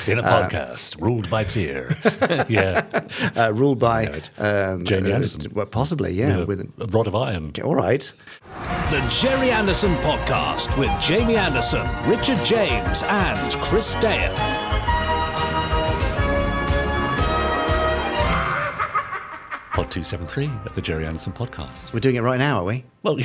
In a podcast ruled by fear. Yeah. Ruled by Jamie Anderson. Well, possibly, yeah. With a rod of iron. All right. The Gerry Anderson Podcast with Jamie Anderson, Richard James, and Chris Dale. Pod 273 of the Gerry Anderson Podcast. We're doing it right now, are we? Well,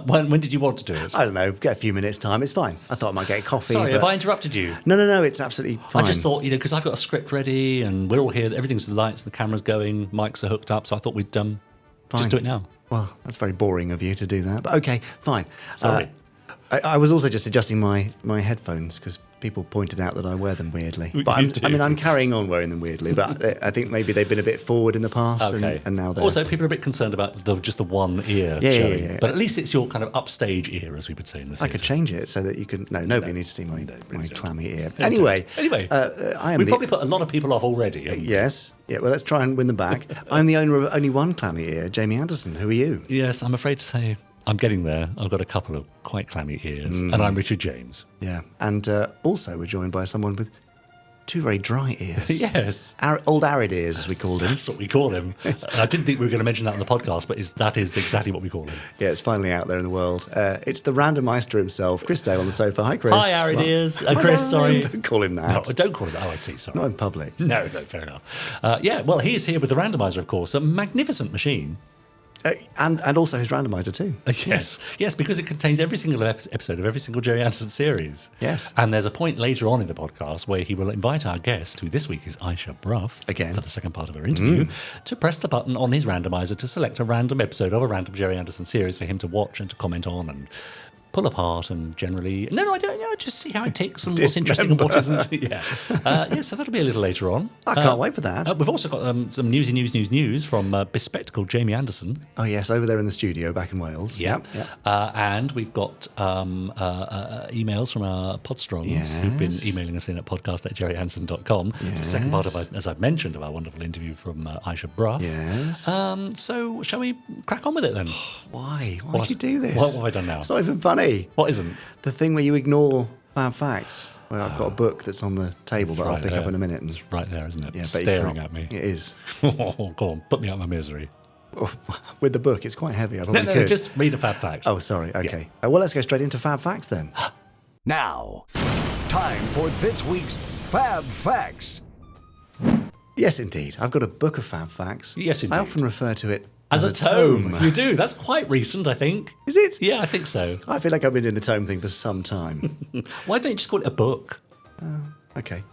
when did you want to do it? I don't know. Get a few minutes' time. It's fine. I thought I might get a coffee. Sorry, but... have I interrupted you? No. It's absolutely fine. I just thought, because I've got a script ready and we're all here. Everything's the lights, the camera's going, mics are hooked up. So I thought we'd just do it now. Well, that's very boring of you to do that. But okay, fine. Sorry. I was also just adjusting my headphones because people pointed out that I wear them weirdly. But I'm carrying on wearing them weirdly. But I think maybe they've been a bit forward in the past, okay. and now they're... Also, people are a bit concerned about just the one ear showing. Yeah. But at least it's your kind of upstage ear, as we would say in the theatre. I could change it so that you can... No, nobody needs to see my clammy ear. Anyway, we've probably put a lot of people off already. Yes. Yeah, well, let's try and win them back. I'm the owner of only one clammy ear, Jamie Anderson. Who are you? Yes, I'm afraid to say... I'm getting there. I've got a couple of quite clammy ears. And I'm Richard James. Yeah. And also we're joined by someone with two very dry ears. Yes. Old arid ears, as we called him. That's what we call him. I didn't think we were going to mention that on the podcast, but that is exactly what we call him. Yeah, it's finally out there in the world. It's the Randomiser himself, Chris Dale on the sofa. Hi, Chris. Hi, arid ears. Chris, sorry. Don't call him that. No, don't call him that. Oh, I see, sorry. Not in public. No, fair enough. Well, he is here with the Randomiser, of course, a magnificent machine. And also his randomiser too. Yes, because it contains every single episode of every single Gerry Anderson series. Yes. And there's a point later on in the podcast where he will invite our guest, who this week is Ayshea Brough, again, for the second part of her interview, to press the button on his randomiser to select a random episode of a random Gerry Anderson series for him to watch and to comment on and pull apart and generally... No, I don't know. Just see how it ticks and what's interesting and what isn't. So that'll be a little later on. I can't wait for that. We've also got some news from bespectacled Jamie Anderson. Oh, yes, over there in the studio back in Wales. Yep. And we've got emails from our Podsterons who've been emailing us in at podcast@gerryanderson.com. Yes. The second part of, as I've mentioned, of our wonderful interview from Ayshea Brough. Yes. So shall we crack on with it then? Why? Why did you do this? What have I done now? It's not even funny. What isn't? The thing where you ignore FAB Facts, where I've got a book that's on the table that I'll pick up in a minute. It's right there, isn't it? Yeah, staring at me. It is. Go on, put me out of my misery. With the book, it's quite heavy. I probably could. No, just read a FAB Fact. Oh, sorry. Okay. Yeah. Well, let's go straight into FAB Facts then. Now, time for this week's FAB Facts. Yes, indeed. I've got a book of FAB Facts. Yes, indeed. I often refer to it as a tome. You do. That's quite recent, I think. Is it? Yeah, I think so. I feel like I've been doing the tome thing for some time. Why don't you just call it a book? Okay.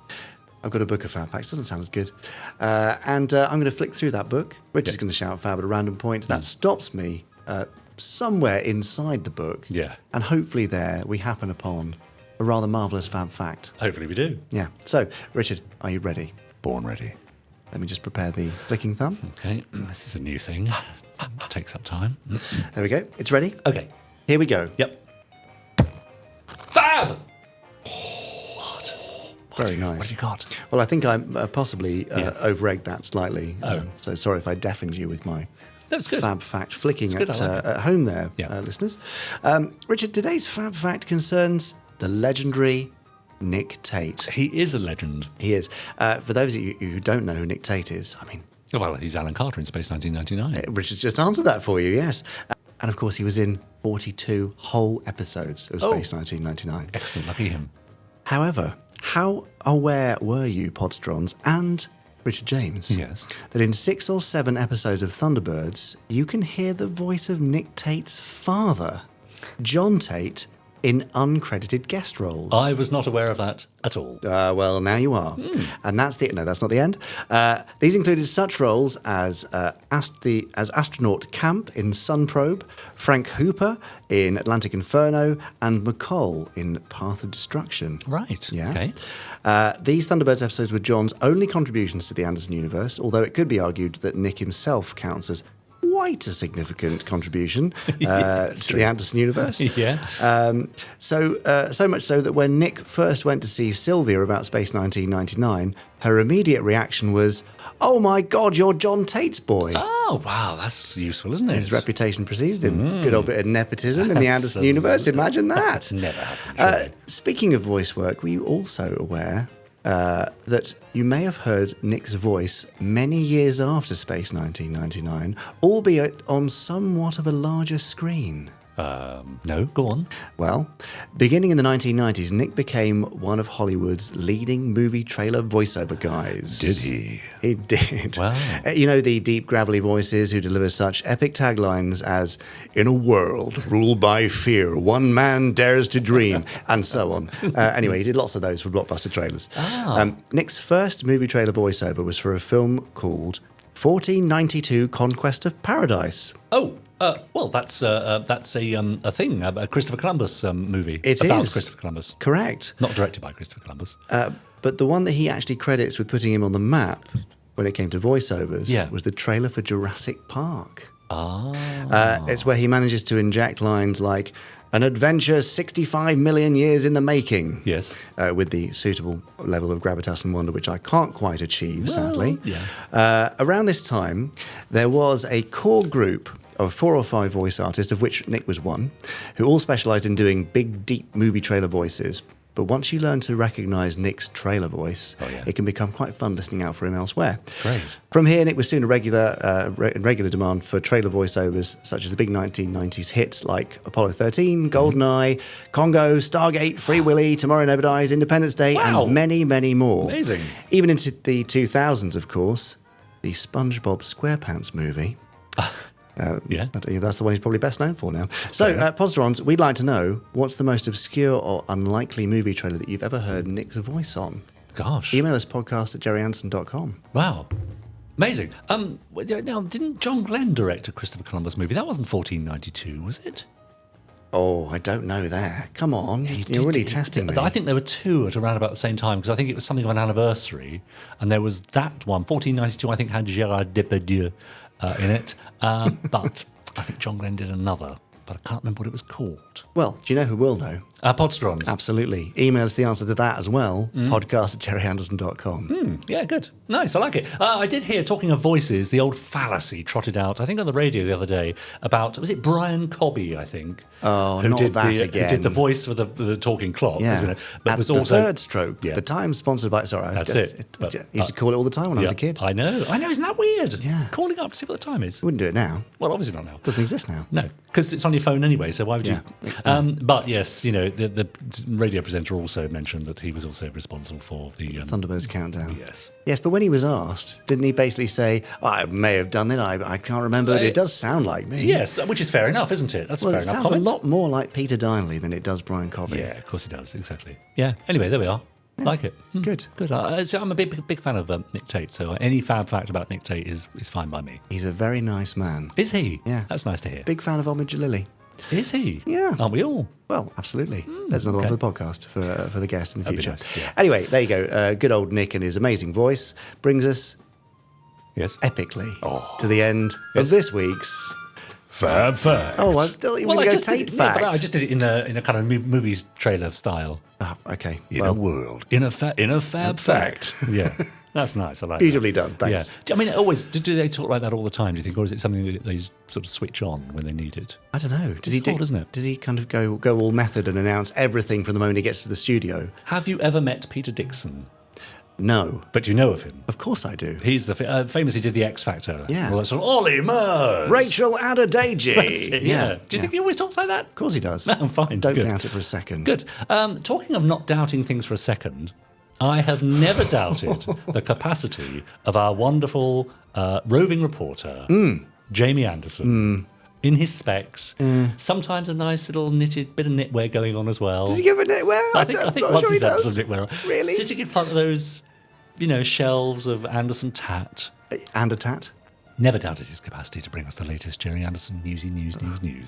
I've got a book of FAB Facts. Doesn't sound as good. And I'm going to flick through that book. Richard's going to shout FAB at a random point. That stops me somewhere inside the book. Yeah. And hopefully there we happen upon a rather marvellous FAB Fact. Hopefully we do. Yeah. So, Richard, are you ready? Born ready. Let me just prepare the flicking thumb. Okay, this is a new thing. Takes up time. There we go. It's ready? Okay. Here we go. Yep. FAB! Very nice. What have you got? Well, I think I possibly over-egged that slightly. So sorry if I deafened you with my That's good. FAB Fact flicking at home there, listeners. Richard, today's FAB Fact concerns the legendary Nick Tate. He is a legend. He is. For those of you who don't know who Nick Tate is, I mean... Well, he's Alan Carter in Space 1999. Richard's just answered that for you, yes. And of course, he was in 42 whole episodes of Space 1999. Excellent, lucky him. However, how aware were you, Podsterons, and Richard James, that in 6 or 7 episodes of Thunderbirds, you can hear the voice of Nick Tate's father, John Tate, in uncredited guest roles? I was not aware of that at all. Well, now you are. And that's not the end. These included such roles as astronaut Camp in Sun Probe, Frank Hooper in Atlantic Inferno, and McCall in Path of Destruction. Right. Yeah. Okay. These Thunderbirds episodes were John's only contributions to the Anderson universe, although it could be argued that Nick himself counts as quite a significant contribution to the Anderson universe. So much so that when Nick first went to see Sylvia about Space 1999, her immediate reaction was, "Oh my God, you're John Tate's boy." Oh, wow, that's useful, isn't it? His reputation preceded him. Good old bit of nepotism in the Anderson universe. Imagine that. Never happened. Speaking of voice work, were you also aware that you may have heard Nick's voice many years after Space 1999, albeit on somewhat of a larger screen. No, go on. Well, beginning in the 1990s, Nick became one of Hollywood's leading movie trailer voiceover guys. Did he? He did. Wow. You know, the deep, gravelly voices who deliver such epic taglines as, "In a world ruled by fear, one man dares to dream," and so on. Anyway, he did lots of those for blockbuster trailers. Nick's first movie trailer voiceover was for a film called 1492 Conquest of Paradise. Oh, well, that's a thing, a Christopher Columbus movie. It about is. Christopher Columbus. Correct. Not directed by Christopher Columbus. But the one that he actually credits with putting him on the map when it came to voiceovers was the trailer for Jurassic Park. It's where he manages to inject lines like, "An adventure 65 million years in the making." Yes. With the suitable level of gravitas and wonder, which I can't quite achieve, sadly. Yeah. Around this time, there was a core group of 4 or 5 voice artists, of which Nick was one, who all specialised in doing big, deep movie trailer voices. But once you learn to recognise Nick's trailer voice, it can become quite fun listening out for him elsewhere. Great. From here, Nick was soon a regular demand for trailer voiceovers, such as the big 1990s hits like Apollo 13, GoldenEye, Congo, Stargate, Free Willy, Tomorrow Never Dies, Independence Day, and many, many more. Amazing. Even into the 2000s, of course, the SpongeBob SquarePants movie. That's the one he's probably best known for now. So, Podsterons, we'd like to know, what's the most obscure or unlikely movie trailer that you've ever heard Nick's voice on? Gosh. Email us podcast@gerryanderson.com. Wow. Amazing. Now, didn't John Glenn direct a Christopher Columbus movie? That wasn't 1492, was it? Oh, I don't know there. Come on. You're really testing me. I think there were 2 at around about the same time, because I think it was something of an anniversary. And there was that one, 1492, I think had Gérard Depardieu in it. But I think John Glenn did another, but I can't remember what it was called. Well, do you know who will know? Podsterons. Absolutely. Email us the answer to that as well. podcast@gerryanderson.com. Yeah, good. Nice, I like it. I did hear, talking of voices, the old fallacy trotted out, I think on the radio the other day, about, was it Brian Cobby, I think? Oh, who not did that the, again. Who did the voice for the talking clock. Yeah. But At was the also, third stroke. The Times sponsored by... Sorry, That's it. I used to call it all the time when I was a kid. I know, isn't that weird? Yeah. Calling up to see what the time is. Wouldn't do it now. Well, obviously not now. Doesn't exist now. No, because it's on your phone anyway, so why would you? But yes, you know, the radio presenter also mentioned that he was also responsible for the... Thunderbirds Countdown. Yes. Yes, but when he was asked, didn't he basically say, I may have done it, I can't remember, but it does sound like me. Yes, which is fair enough, isn't it? That's a fair enough comment. It sounds a lot more like Peter Dineley than it does Brian Cobby. Yeah, of course it does, exactly. Yeah, anyway, there we are. Yeah. Like it. Good. So I'm a big fan of Nick Tate, so any fab fact about Nick Tate is fine by me. He's a very nice man. Is he? Yeah. That's nice to hear. Big fan of Homage Lily. Is he? Yeah. Aren't we all? Well, absolutely. There's another one for the podcast for the guest in the future. Nice, yeah. Anyway, there you go. Good old Nick and his amazing voice brings us epically to the end of this week's Fab Fact. Oh, I thought you were going to go Tate Facts. I just did it in a kind of movies trailer style. Oh, okay. In a world. In a Fab Fact. Yeah. That's nice. I like Beautifully that. done. Thanks. Yeah. I mean, always, do they talk like that all the time, do you think? Or is it something that they sort of switch on when they need it? I don't know. Isn't it? Does he kind of go all method and announce everything from the moment he gets to the studio? Have you ever met Peter Dixon? No. But you know of him? Of course I do. He's the famously did the X Factor. Yeah. Well, that's sort of Ollie Murs. Rachel Adedeji. That's it, yeah. Do you think he always talks like that? Of course he does. No, fine. Don't Good. doubt it for a second. Good. Talking of not doubting things for a second, I have never doubted the capacity of our wonderful roving reporter, Jamie Anderson. In his specs, sometimes a nice little knitted bit of knitwear going on as well. Does he give a knitwear? I think once he's had some knitwear on. Really? Sitting in front of those, shelves of Anderson tat. And a tat. Never doubted his capacity to bring us the latest Gerry Anderson news.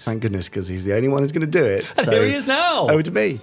Thank goodness, because he's the only one who's going to do it. And here he is now. Over to me.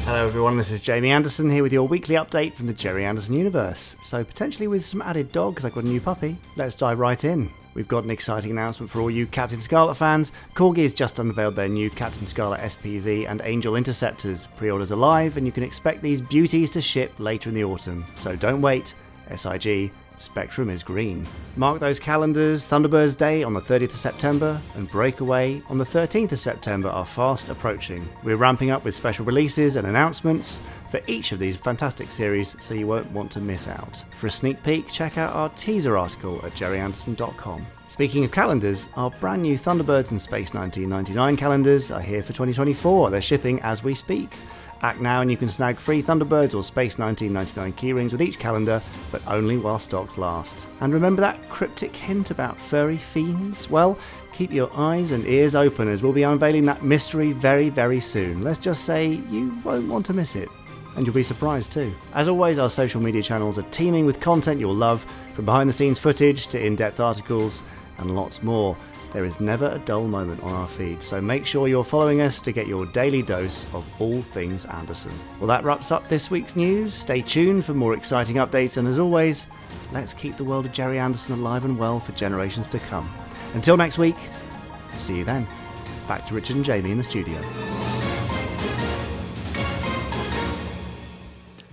Hello everyone, this is Jamie Anderson here with your weekly update from the Gerry Anderson universe. So potentially with some added dog because I've got a new puppy. Let's dive right in. We've got an exciting announcement for all you Captain Scarlet fans. Corgi has just unveiled their new Captain Scarlet SPV and Angel Interceptors. Pre-orders are live and you can expect these beauties to ship later in the autumn. So don't wait. SIG, spectrum is green. Mark those calendars. Thunderbirds Day on the 30th of September and Breakaway on the 13th of September are fast approaching. We're ramping up with special releases and announcements for each of these fantastic series, so you won't want to miss out. For a sneak peek, check out our teaser article at gerryanderson.com. Speaking of calendars, our brand new Thunderbirds and Space 1999 calendars are here for 2024. They're shipping as we speak. Act now and you can snag free Thunderbirds or Space 1999 keyrings with each calendar, but only while stocks last. And remember that cryptic hint about furry fiends? Well, keep your eyes and ears open as we'll be unveiling that mystery very, very soon. Let's just say you won't want to miss it. And you'll be surprised too. As always, our social media channels are teeming with content you'll love, from behind the scenes footage to in-depth articles and lots more. There is never a dull moment on our feed, so make sure you're following us to get your daily dose of all things Anderson. Well, that wraps up this week's news. Stay tuned for more exciting updates, and as always, let's keep the world of Gerry Anderson alive and well for generations to come. Until next week, see you then. Back to Richard and Jamie in the studio.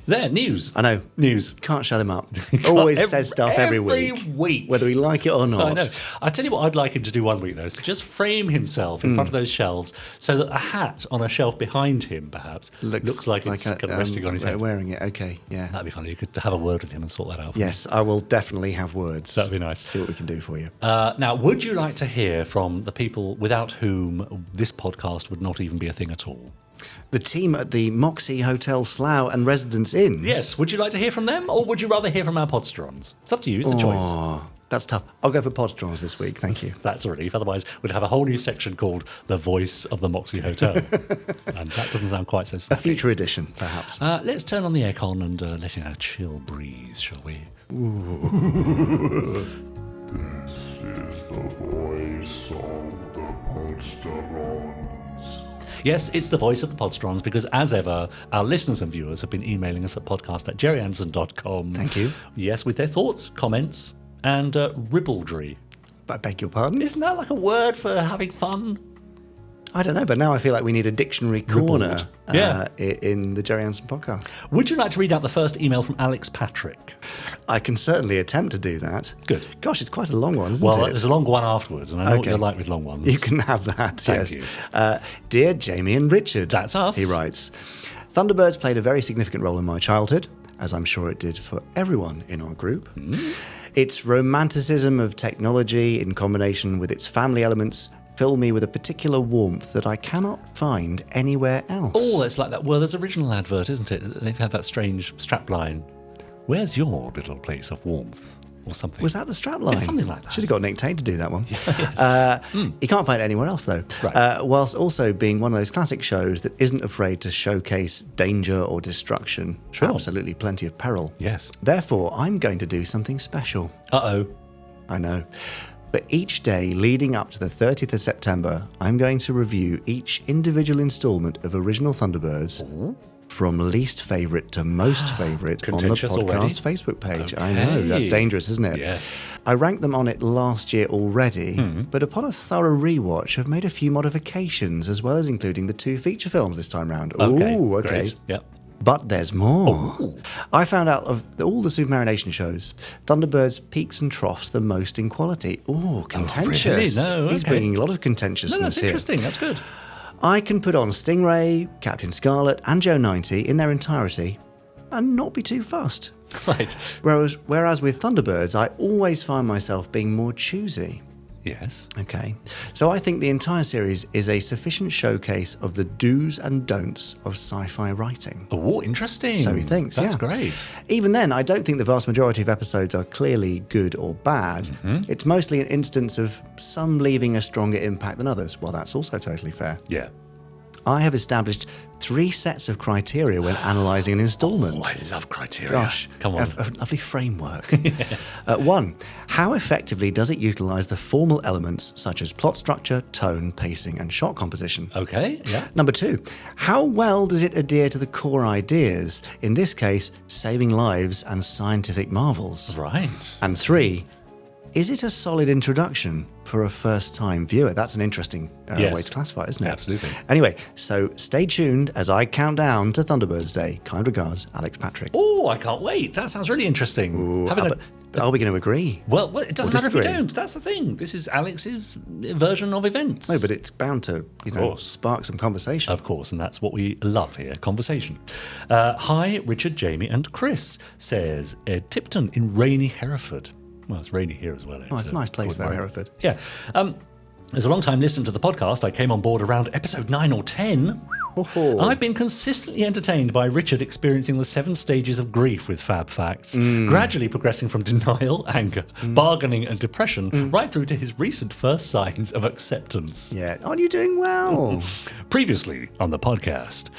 There, news. I know. News. Can't shut him up. Always says stuff every week. Whether we like it or not. I know. I tell you what I'd like him to do one week, though, is to just frame himself in front of those shelves so that a hat on a shelf behind him, perhaps, looks like it's kind of resting on his head. Wearing it, okay, yeah. That'd be funny. You could have a word with him and sort that out. Yes, I will definitely have words. That'd be nice. See what we can do for you. Now, would you like to hear from the people without whom this podcast would not even be a thing at all? The team at the Moxie Hotel Slough and Residence Inns. Yes. Would you like to hear from them, or would you rather hear from our Podsterons? It's up to you. It's a choice. That's tough. I'll go for Podsterons this week. Thank you. That's a relief. Otherwise, we'd have a whole new section called The Voice of the Moxie Hotel. And that doesn't sound quite so snappy. A future edition, perhaps. Let's turn on the aircon and let in a chill breeze, shall we? This is the Voice of the Podsterons. Yes, it's the Voice of the Podsterons, because as ever, our listeners and viewers have been emailing us at podcast@gerryanderson.com. Thank you. Yes, with their thoughts, comments, and ribaldry. I beg your pardon? Isn't that like a word for having fun? I don't know, but now I feel like we need a dictionary corner in the Gerry Anderson podcast. Would you like to read out the first email from Alex Patrick? I can certainly attempt to do that. Good. Gosh, it's quite a long one, isn't it? Well, there's a long one afterwards, and I know what you're like with long ones. You can have that, Thank yes. you. Dear Jamie and Richard. That's us. He writes, Thunderbirds played a very significant role in my childhood, as I'm sure it did for everyone in our group. Its romanticism of technology in combination with its family elements fill me with a particular warmth that I cannot find anywhere else. Oh, it's like that Werther's original advert, isn't it? They've had that strange strapline. Where's your little place of warmth? Or something. Was that the strapline? It's something like that. Should have got Nick Tate to do that one. Yes. You can't find it anywhere else, though. Right. Whilst also being one of those classic shows that isn't afraid to showcase danger or destruction. Sure. Absolutely plenty of peril. Yes. Therefore, I'm going to do something special. Uh-oh. I know. But each day leading up to the 30th of September, I'm going to review each individual instalment of Original Thunderbirds from least favourite to most favourite on the podcast already? Facebook page. Okay. I know, that's dangerous, isn't it? Yes. I ranked them on it last year already, but upon a thorough rewatch, I've made a few modifications, as well as including the 2 feature films this time round. Okay. Ooh, okay. Great. Yep. But there's more. Ooh. I found out of all the Supermarination shows, Thunderbird's peaks and troughs the most in quality. Ooh, contentious. really? No, He's okay. bringing a lot of contentiousness No, that's here. interesting. That's good. I can put on Stingray, Captain Scarlet, and Joe 90 in their entirety and not be too fussed. Right. Whereas with Thunderbirds, I always find myself being more choosy. Yes. Okay, so I think the entire series is a sufficient showcase of the do's and don'ts of sci-fi writing. Oh, interesting. So he thinks, That's yeah. great. Even then, I don't think the vast majority of episodes are clearly good or bad. It's mostly an instance of some leaving a stronger impact than others. Well, that's also totally fair. Yeah. I have established 3 sets of criteria when analysing an instalment. Oh, I love criteria. Gosh, Come on. a lovely framework. Yes. 1. How effectively does it utilise the formal elements such as plot structure, tone, pacing, and shot composition? Okay, yeah. Number 2. How well does it adhere to the core ideas, in this case, saving lives and scientific marvels? Right. And 3. Is it a solid introduction for a first-time viewer? That's an interesting Yes. way to classify it, isn't it? Absolutely. Anyway, so stay tuned as I count down to Thunderbirds Day. Kind regards, Alex Patrick. Oh, I can't wait. That sounds really interesting. Ooh, Having but Are we going to agree? Well, it doesn't matter if we disagree? don't. That's the thing. This is Alex's version of events. No, but it's bound to, spark some conversation. Of course, and that's what we love here, conversation. Hi, Richard, Jamie and Chris, says Ed Tipton in rainy Hereford. Well, it's rainy here as well. It's a nice place though, Hereford. Yeah. As a long-time listener to the podcast, I came on board around episode 9 or 10. I've been consistently entertained by Richard experiencing the 7 stages of grief with FAB Facts, gradually progressing from denial, anger, bargaining and depression right through to his recent first signs of acceptance. Yeah, aren't you doing well? Previously on the podcast,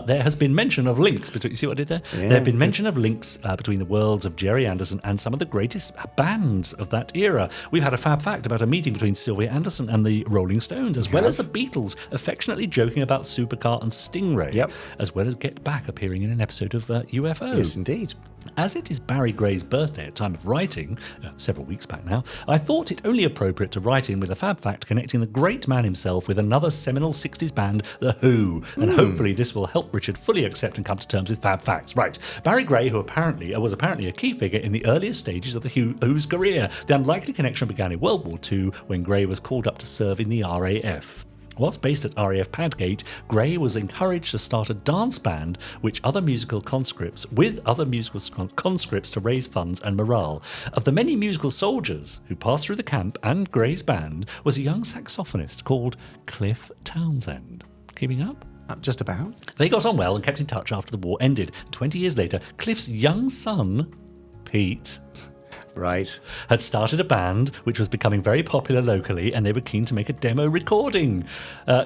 there has been mention of links between... You see what I did there? Yeah. There have been mention of links between the worlds of Gerry Anderson and some of the greatest bands of that era. We've had a Fab Fact about a meeting between Sylvia Anderson and the Rolling Stones, as well as the Beatles affectionately joking about Supercar and Stingray, as well as Get Back appearing in an episode of UFO. Yes, indeed. As it is Barry Gray's birthday at time of writing, several weeks back now, I thought it only appropriate to write in with a Fab Fact connecting the great man himself with another seminal 60s band, The Who, and hopefully this will help Richard fully accept and come to terms with Fab Facts. Right, Barry Gray, who was apparently a key figure in the earliest stages of the Who's career. The unlikely connection began in World War II when Gray was called up to serve in the RAF. Whilst based at RAF Padgate, Gray was encouraged to start a dance band with other musical conscripts to raise funds and morale. Of the many musical soldiers who passed through the camp and Gray's band was a young saxophonist called Cliff Townsend. Keeping up? Just about. They got on well and kept in touch after the war ended. 20 years later, Cliff's young son, Pete, had started a band which was becoming very popular locally, and they were keen to make a demo recording.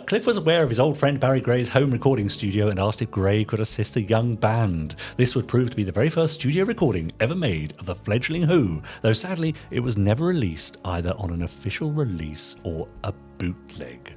Cliff was aware of his old friend Barry Gray's home recording studio and asked if Gray could assist the young band. This would prove to be the very first studio recording ever made of the fledgling Who, though sadly it was never released either on an official release or a bootleg.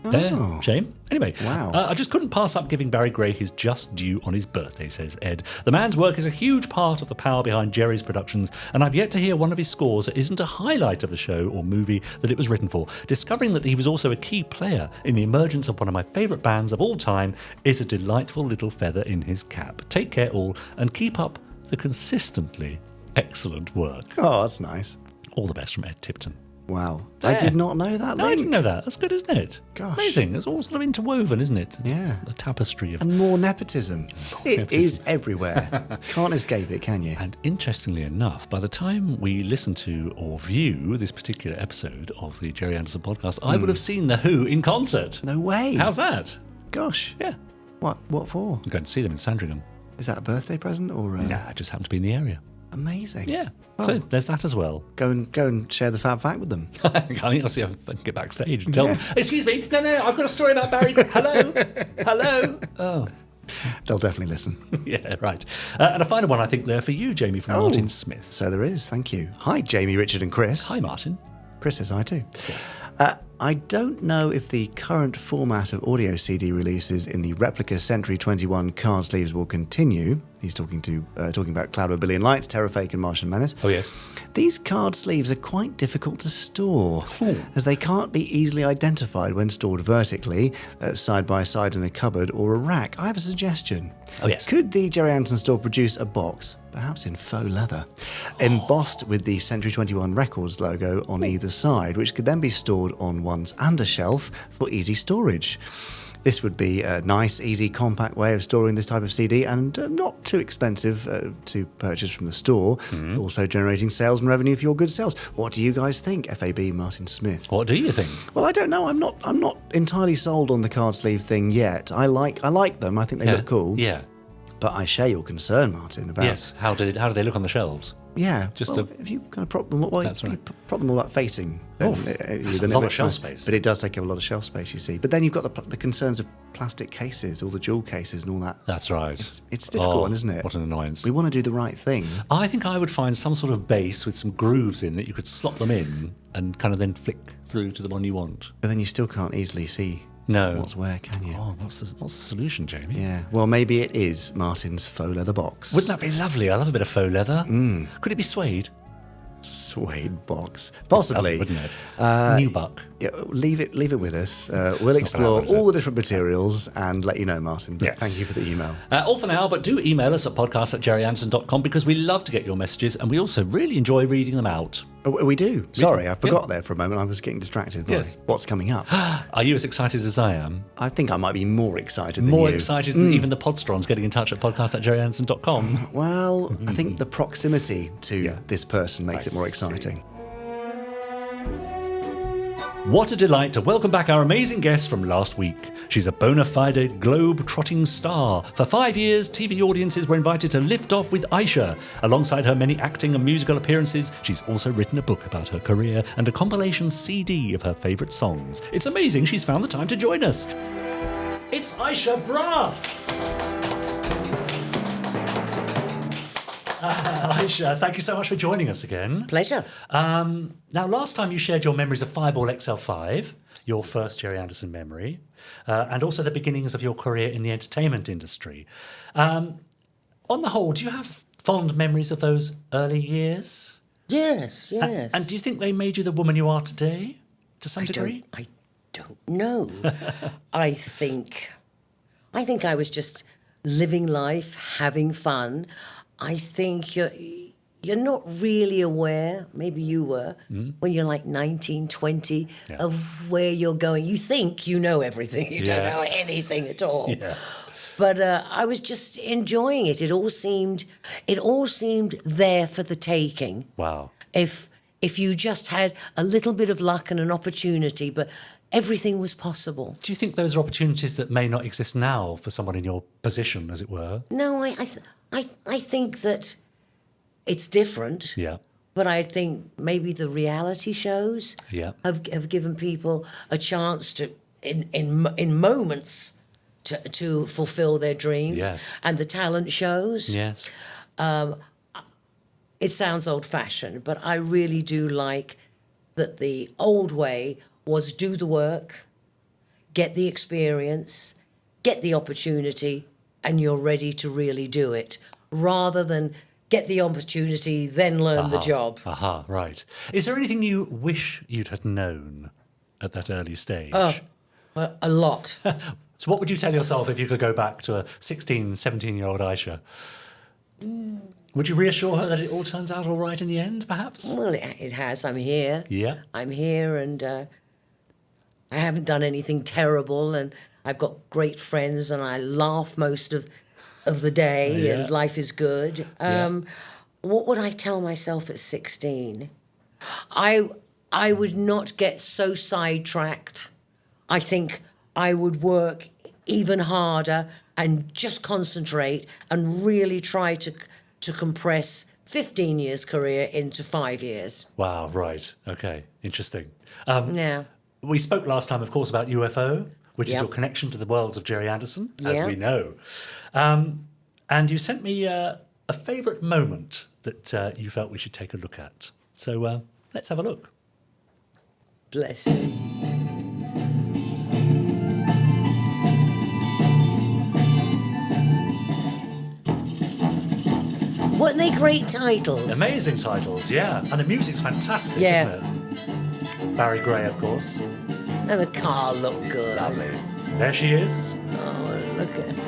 There, shame. Anyway, I just couldn't pass up giving Barry Gray his just due on his birthday, says Ed. The man's work is a huge part of the power behind Gerry's productions, and I've yet to hear one of his scores that isn't a highlight of the show or movie that it was written for. Discovering that he was also a key player in the emergence of one of my favourite bands of all time is a delightful little feather in his cap. Take care all, and keep up the consistently excellent work. Oh, that's nice. All the best from Ed Tipton. Wow. There. I did not know that link. No, I didn't know that. That's good, isn't it? Gosh. Amazing. It's all sort of interwoven, isn't it? Yeah. A tapestry of... And more nepotism. It is everywhere. Can't escape it, can you? And interestingly enough, by the time we listen to or view this particular episode of the Gerry Anderson podcast, I would have seen The Who in concert. No way. How's that? Gosh. Yeah. What for? I'm going to see them in Sandringham. Is that a birthday present or? Nah, I just happened to be in the area. Amazing. Yeah. Oh. So there's that as well. Go and share the Fab Fact with them. I think I'll see if I can get backstage and tell them, excuse me, no, I've got a story about Barry. Hello. Oh. They'll definitely listen. Yeah, right. And a final one, I think, there for you, Jamie, from Martin Smith. So there is, thank you. Hi, Jamie, Richard and Chris. Hi, Martin. Chris says hi too. I don't know if the current format of audio CD releases in the replica Century 21 card sleeves will continue. He's talking about Cloud of a Billion Lights, Terrafake and Martian Menace. Oh, yes. These card sleeves are quite difficult to store, as they can't be easily identified when stored vertically, side by side in a cupboard or a rack. I have a suggestion. Oh, yes. Could the Gerry Anderson store produce a box, perhaps in faux leather, embossed with the Century 21 Records logo on either side, which could then be stored on one's undershelf for easy storage? This would be a nice, easy, compact way of storing this type of CD, and not too expensive to purchase from the store, also generating sales and revenue for your good sales. What do you guys think, FAB Martin Smith? What do you think? Well, I don't know. I'm not entirely sold on the card sleeve thing yet. I like them. I think they look cool. Yeah. But I share your concern, Martin, about... Yes. How do they look on the shelves? Yeah, Just if you kind of prop them, That's right. prop them all like facing. That's a lot of shelf space. But it does take up a lot of shelf space, you see. But then you've got the concerns of plastic cases, all the jewel cases and all that. That's right. It's a difficult one, isn't it? What an annoyance. We want to do the right thing. I think I would find some sort of base with some grooves in that you could slot them in and kind of then flick through to the one you want. But then you still can't easily see what's where, can you? Oh, what's the solution, Jamie? Yeah, well, maybe it is Martin's faux leather box. Wouldn't that be lovely? I love a bit of faux leather. Could it be suede? Suede box. Possibly. Lovely, wouldn't it? Nubuck. leave it with us. We'll explore all the different materials and let you know, Martin. But thank you for the email. All for now, but do email us at podcast@gerryanderson.com because we love to get your messages and we also really enjoy reading them out. We do. Sorry, I forgot there for a moment. I was getting distracted by what's coming up. Are you as excited as I am? I think I might be more excited than More you. excited than even the Podsterons getting in touch at podcast@gerryanderson.com. Well, I think the proximity to this person makes it more exciting. What a delight to welcome back our amazing guest from last week. She's a bona fide globe-trotting star. For 5 years, TV audiences were invited to lift off with Ayshea. Alongside her many acting and musical appearances, she's also written a book about her career and a compilation CD of her favourite songs. It's amazing she's found the time to join us. It's Ayshea Brough! Ayshea, thank you so much for joining us again. Pleasure. Now, last time you shared your memories of Fireball XL5, your first Gerry Anderson memory, and also the beginnings of your career in the entertainment industry. On the whole, do you have fond memories of those early years? Yes. And do you think they made you the woman you are today, to some degree? I don't know. I think I was just living life, having fun. I think you're not really aware, maybe you were, when you're like 19, 20, of where you're going. You think you know everything. You don't know anything at all. Yeah. But I was just enjoying it. It all seemed there for the taking. Wow. If you just had a little bit of luck and an opportunity, but everything was possible. Do you think those are opportunities that may not exist now for someone in your position, as it were? No, I think that it's different. Yeah. But I think maybe the reality shows have given people a chance to, in moments, to fulfill their dreams. Yes. And the talent shows. Yes. It sounds old-fashioned, but I really do like that the old way was do the work, get the experience, get the opportunity, and you're ready to really do it, rather than get the opportunity, then learn the job. Right. Is there anything you wish you'd had known at that early stage? A lot. So what would you tell yourself if you could go back to a 16, 17-year-old Ayshea? Would you reassure her that it all turns out all right in the end, perhaps? Well, it has. I'm here. Yeah. I'm here, and I haven't done anything terrible, and I've got great friends, and I laugh most of the day, and life is good. What would I tell myself at 16? I would not get so sidetracked. I think I would work even harder and just concentrate and really try to compress 15 years career into 5 years. Wow, right. Okay, interesting. Yeah. We spoke last time, of course, about UFO, which is your connection to the worlds of Gerry Anderson, as we know. And you sent me a favourite moment that you felt we should take a look at. So let's have a look. Bless you. Weren't they great titles? Amazing titles, yeah. And the music's fantastic, isn't it? Barry Gray, of course. And the car looked good. Lovely. There she is. Oh, look at her.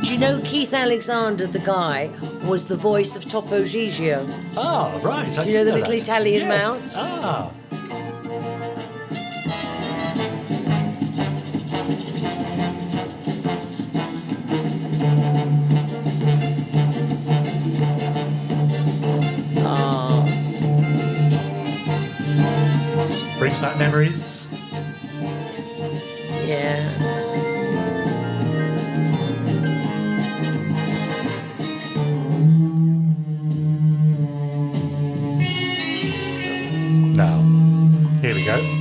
Do you know Keith Alexander, the guy, was the voice of Topo Gigio? Ah, right. Do you know the little Italian mouse? Ah. Brings back memories. Yeah. Now, here we go.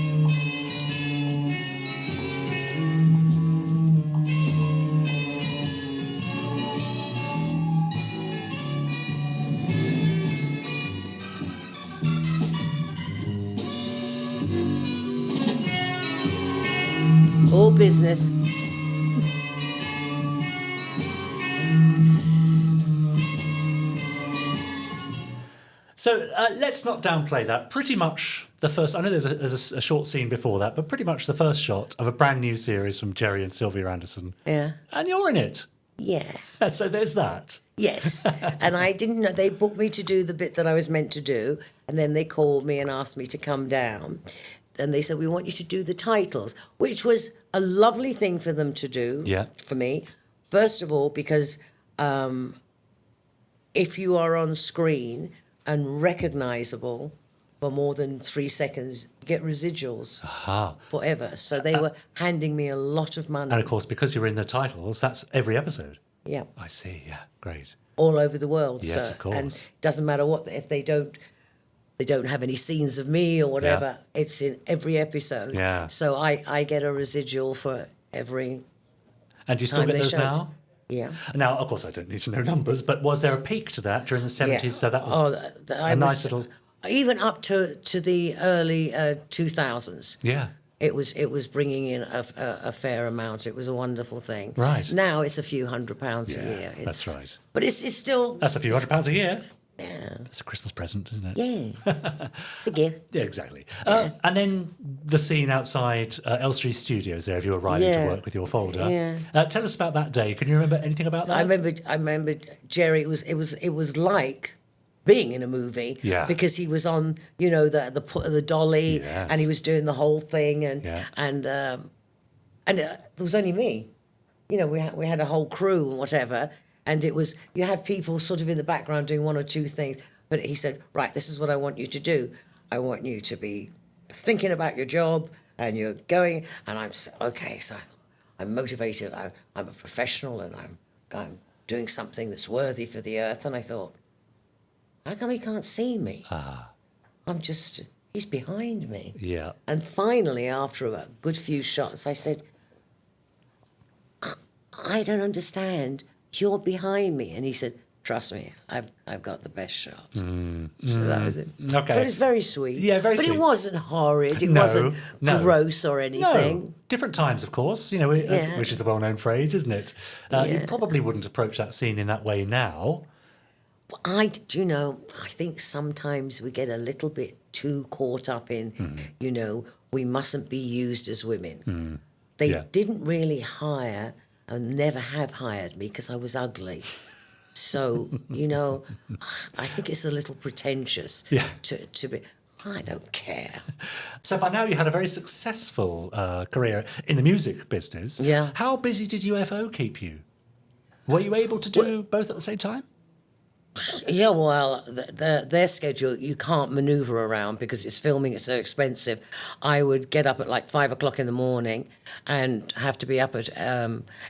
All business. So let's not downplay that. Pretty much the first, I know there's a short scene before that, but pretty much the first shot of a brand new series from Gerry and Sylvia Anderson. Yeah. And you're in it. Yeah. So there's that. Yes. And I didn't know, they booked me to do the bit that I was meant to do. And then they called me and asked me to come down. And they said, we want you to do the titles, which was a lovely thing for them to do for me. First of all, because if you are on screen and recognisable for more than 3 seconds, you get residuals forever. So they were handing me a lot of money. And of course, because you're in the titles, that's every episode. Yeah. I see, yeah, great. All over the world. Yes, so, of course. And it doesn't matter what, if they don't have any scenes of me or whatever, it's in every episode. Yeah. So I get a residual for every And do you still get those now? Yeah. Now, of course, I don't need to know numbers, but was there a peak to that during the 70s? Yeah. So that was nice little... Even up to the early 2000s. Yeah. It was bringing in a fair amount. It was a wonderful thing. Right. Now it's a few £100s a year. That's right. But it's still... That's a few £100 a year. Yeah. It's a Christmas present, isn't it? Yeah. It's a gift. Yeah, exactly. And then the scene outside Elstree Studios there, if you were arriving to work with your folder. Yeah. Tell us about that day. Can you remember anything about that? I remember Gerry. It was like being in a movie. Yeah. Because he was on, the dolly, and he was doing the whole thing, and there was only me. We had a whole crew and whatever. And you had people sort of in the background doing one or two things. But he said, right, this is what I want you to do. I want you to be thinking about your job and you're going. And so I'm motivated. I'm a professional and I'm doing something that's worthy for the earth. And I thought, how come he can't see me? He's behind me. Yeah. And finally, after a good few shots, I said, I don't understand. You're behind me. And he said, trust me, I've got the best shot. So that was it. Okay. But it was very sweet. Yeah, very sweet. But it wasn't horrid. It No, wasn't no. gross or anything. No. Different times, of course, which is the well-known phrase, isn't it? You probably wouldn't approach that scene in that way now. I think sometimes we get a little bit too caught up in, we mustn't be used as women. They didn't really hire and never have hired me because I was ugly. So, I think it's a little pretentious to be, I don't care. So by now you had a very successful career in the music business. Yeah. How busy did UFO keep you? Were you able to do both at the same time? Yeah, well, their schedule, you can't manoeuvre around because it's filming, it's so expensive. I would get up at like 5 o'clock in the morning and have to be up at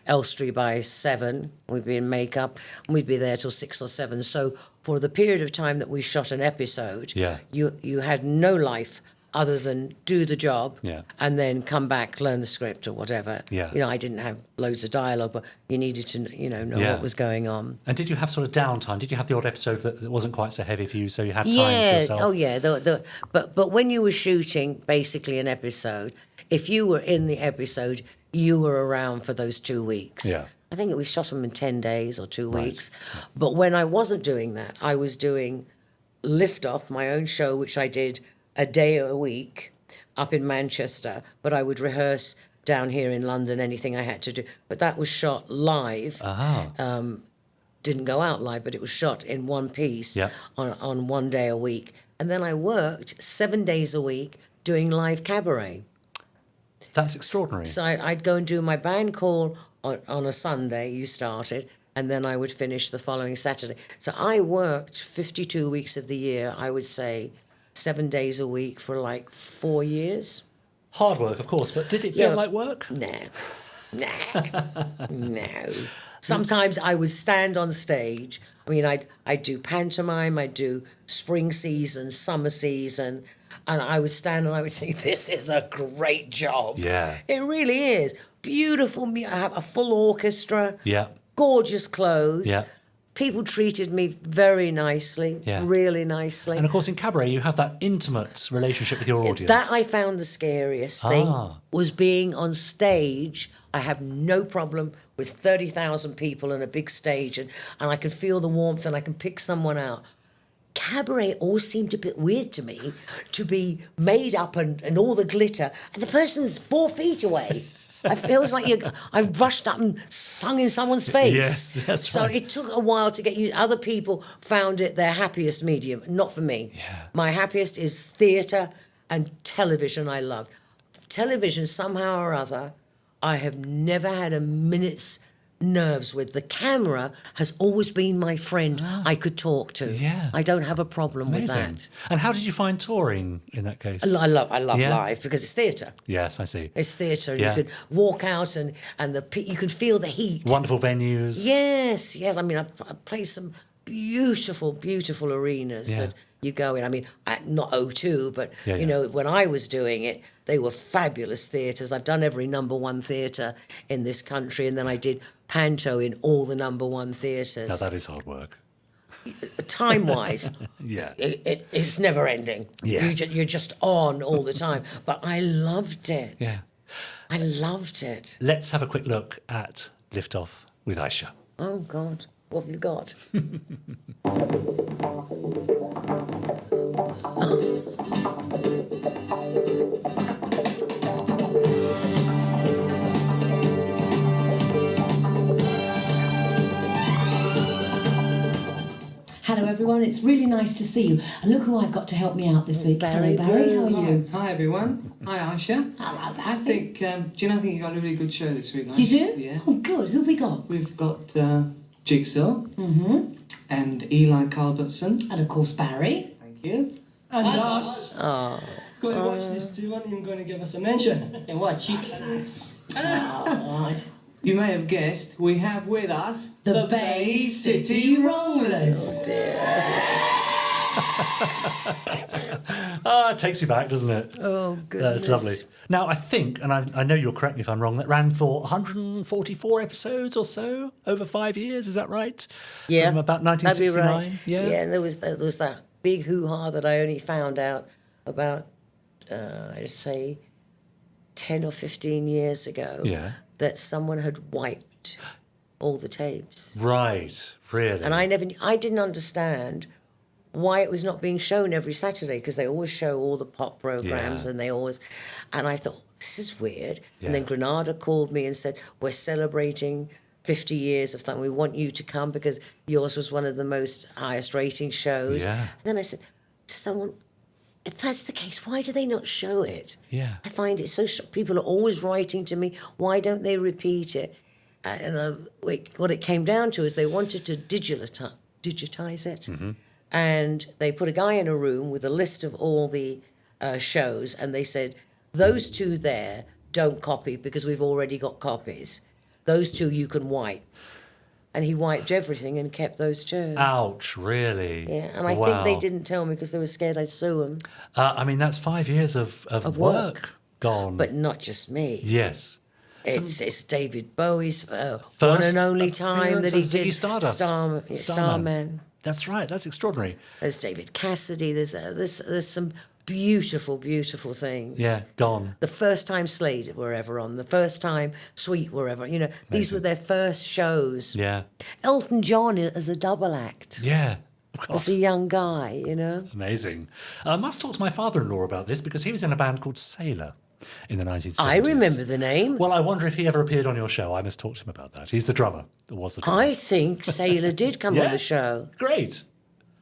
Elstree by 7. We'd be in makeup and we'd be there till 6 or 7. So for the period of time that we shot an episode, you had no life other than do the job and then come back, learn the script or whatever. Yeah. I didn't have loads of dialogue, but you needed to, know what was going on. And did you have sort of downtime? Did you have the odd episode that wasn't quite so heavy for you, so you had time to yourself? Oh, yeah. But when you were shooting basically an episode, if you were in the episode, you were around for those 2 weeks. Yeah. I think we shot them in 10 days or 2 weeks. But when I wasn't doing that, I was doing Lift Off, my own show, which I did a day a week up in Manchester, but I would rehearse down here in London, anything I had to do. But that was shot live. Didn't go out live, but it was shot in one piece on 1 day a week. And then I worked 7 days a week doing live cabaret. That's extraordinary. So I'd go and do my band call on a Sunday, you started, and then I would finish the following Saturday. So I worked 52 weeks of the year, I would say, 7 days a week for like 4 years. Hard work, of course, but did it feel like work? No. Sometimes I would stand on stage. I mean, I'd do pantomime, I'd do spring season, summer season, and I would stand and I would think, this is a great job. Yeah. It really is. Beautiful, I have a full orchestra. Yeah. Gorgeous clothes. Yeah. People treated me very nicely, really nicely. And of course, in cabaret, you have that intimate relationship with your audience. That I found the scariest thing, was being on stage. I have no problem with 30,000 people and a big stage, and I can feel the warmth and I can pick someone out. cabaret always seemed a bit weird to me, to be made up and all the glitter, and the person's 4 feet away. It feels like I rushed up and sung in someone's face. Yes, that's so right. it took a while to get used. Other people found it their happiest medium, not for me. Yeah. My happiest is theatre and television. I love television somehow or other. I have never had a minute's nerves with. The camera has always been my friend I could talk to. Yeah. I don't have a problem with Amazing. that. And how did you find touring in that case? I love Yeah. live because it's theatre. Yes, I see. It's theatre. Yeah. You could walk out and you could feel the heat. Wonderful venues. Yes. I mean, I played some beautiful, beautiful arenas Yeah. that you go in. I mean, not O2, but, Yeah, you know, when I was doing it, they were fabulous theatres. I've done every #1 theatre in this country, and then I did panto in all the #1 theatres. Now that is hard work. Time-wise, Yeah. it's never ending. Yes. You're just on all the time. But I loved it. Yeah. I loved it. Let's have a quick look at Liftoff with Ayshea. Oh, God. What have you got? Hello everyone, it's really nice to see you. And look who I've got to help me out this week. Barry Hello Barry, how are Brough. you? Hi everyone. Hi Ayshea. Hello Barry. I think, do you know, I think you got a really good show this week. You Ayshea? do? Yeah. Oh good, who have we got? We've got Jigsaw and Eli Culbertson. And of course Barry. Thank you. And us. Oh. Going to watch this too, and even going to give us a mention. And what, cheeks and ass? Right. You may have guessed, we have with us The Bay City Rollers. Ah, it takes you back, doesn't it? Oh, goodness. That's lovely. Now, I think, and I know you'll correct me if I'm wrong, that ran for 144 episodes or so over 5 years. Is that right? Yeah. From about That'd be 1969. right. Yeah. And there was that big hoo-ha that I only found out about, I'd say, 10 or 15 years ago. Yeah. That someone had wiped all the tapes. Right. Really. And I didn't understand why it was not being shown every Saturday, because they always show all the pop programs Yeah. and I thought, this is weird. Yeah. And then Granada called me and said, we're celebrating 50 years of something. We want you to come because yours was one of the most highest rating shows. Yeah. And then I said to someone, if that's the case, why do they not show it? Yeah. I find it so people are always writing to me, why don't they repeat it? What it came down to is they wanted to digitize it. Mm-hmm. And they put a guy in a room with a list of all the shows, and they said, those two there don't copy because we've already got copies. Those two you can wipe. And he wiped everything and kept those two. Ouch, really? Yeah, and I think they didn't tell me because they were scared I'd sue them. I mean, that's 5 years of work gone. But not just me. yes. It's David Bowie's one and only time that he appearance as did Ziggy Stardust. Starman. That's right. That's extraordinary. There's David Cassidy. There's some beautiful, beautiful things. Yeah, gone. The first time Slade were ever on, the first time Sweet were ever, these were their first shows. Yeah. Elton John as a double act, Yeah. as a young guy, Amazing. I must talk to my father-in-law about this because he was in a band called Sailor in the 1970s. I remember the name. Well, I wonder if he ever appeared on your show. I must talk to him about that. He's the drummer. Or was the drummer. I think Sailor did come on Yeah? the show. Great.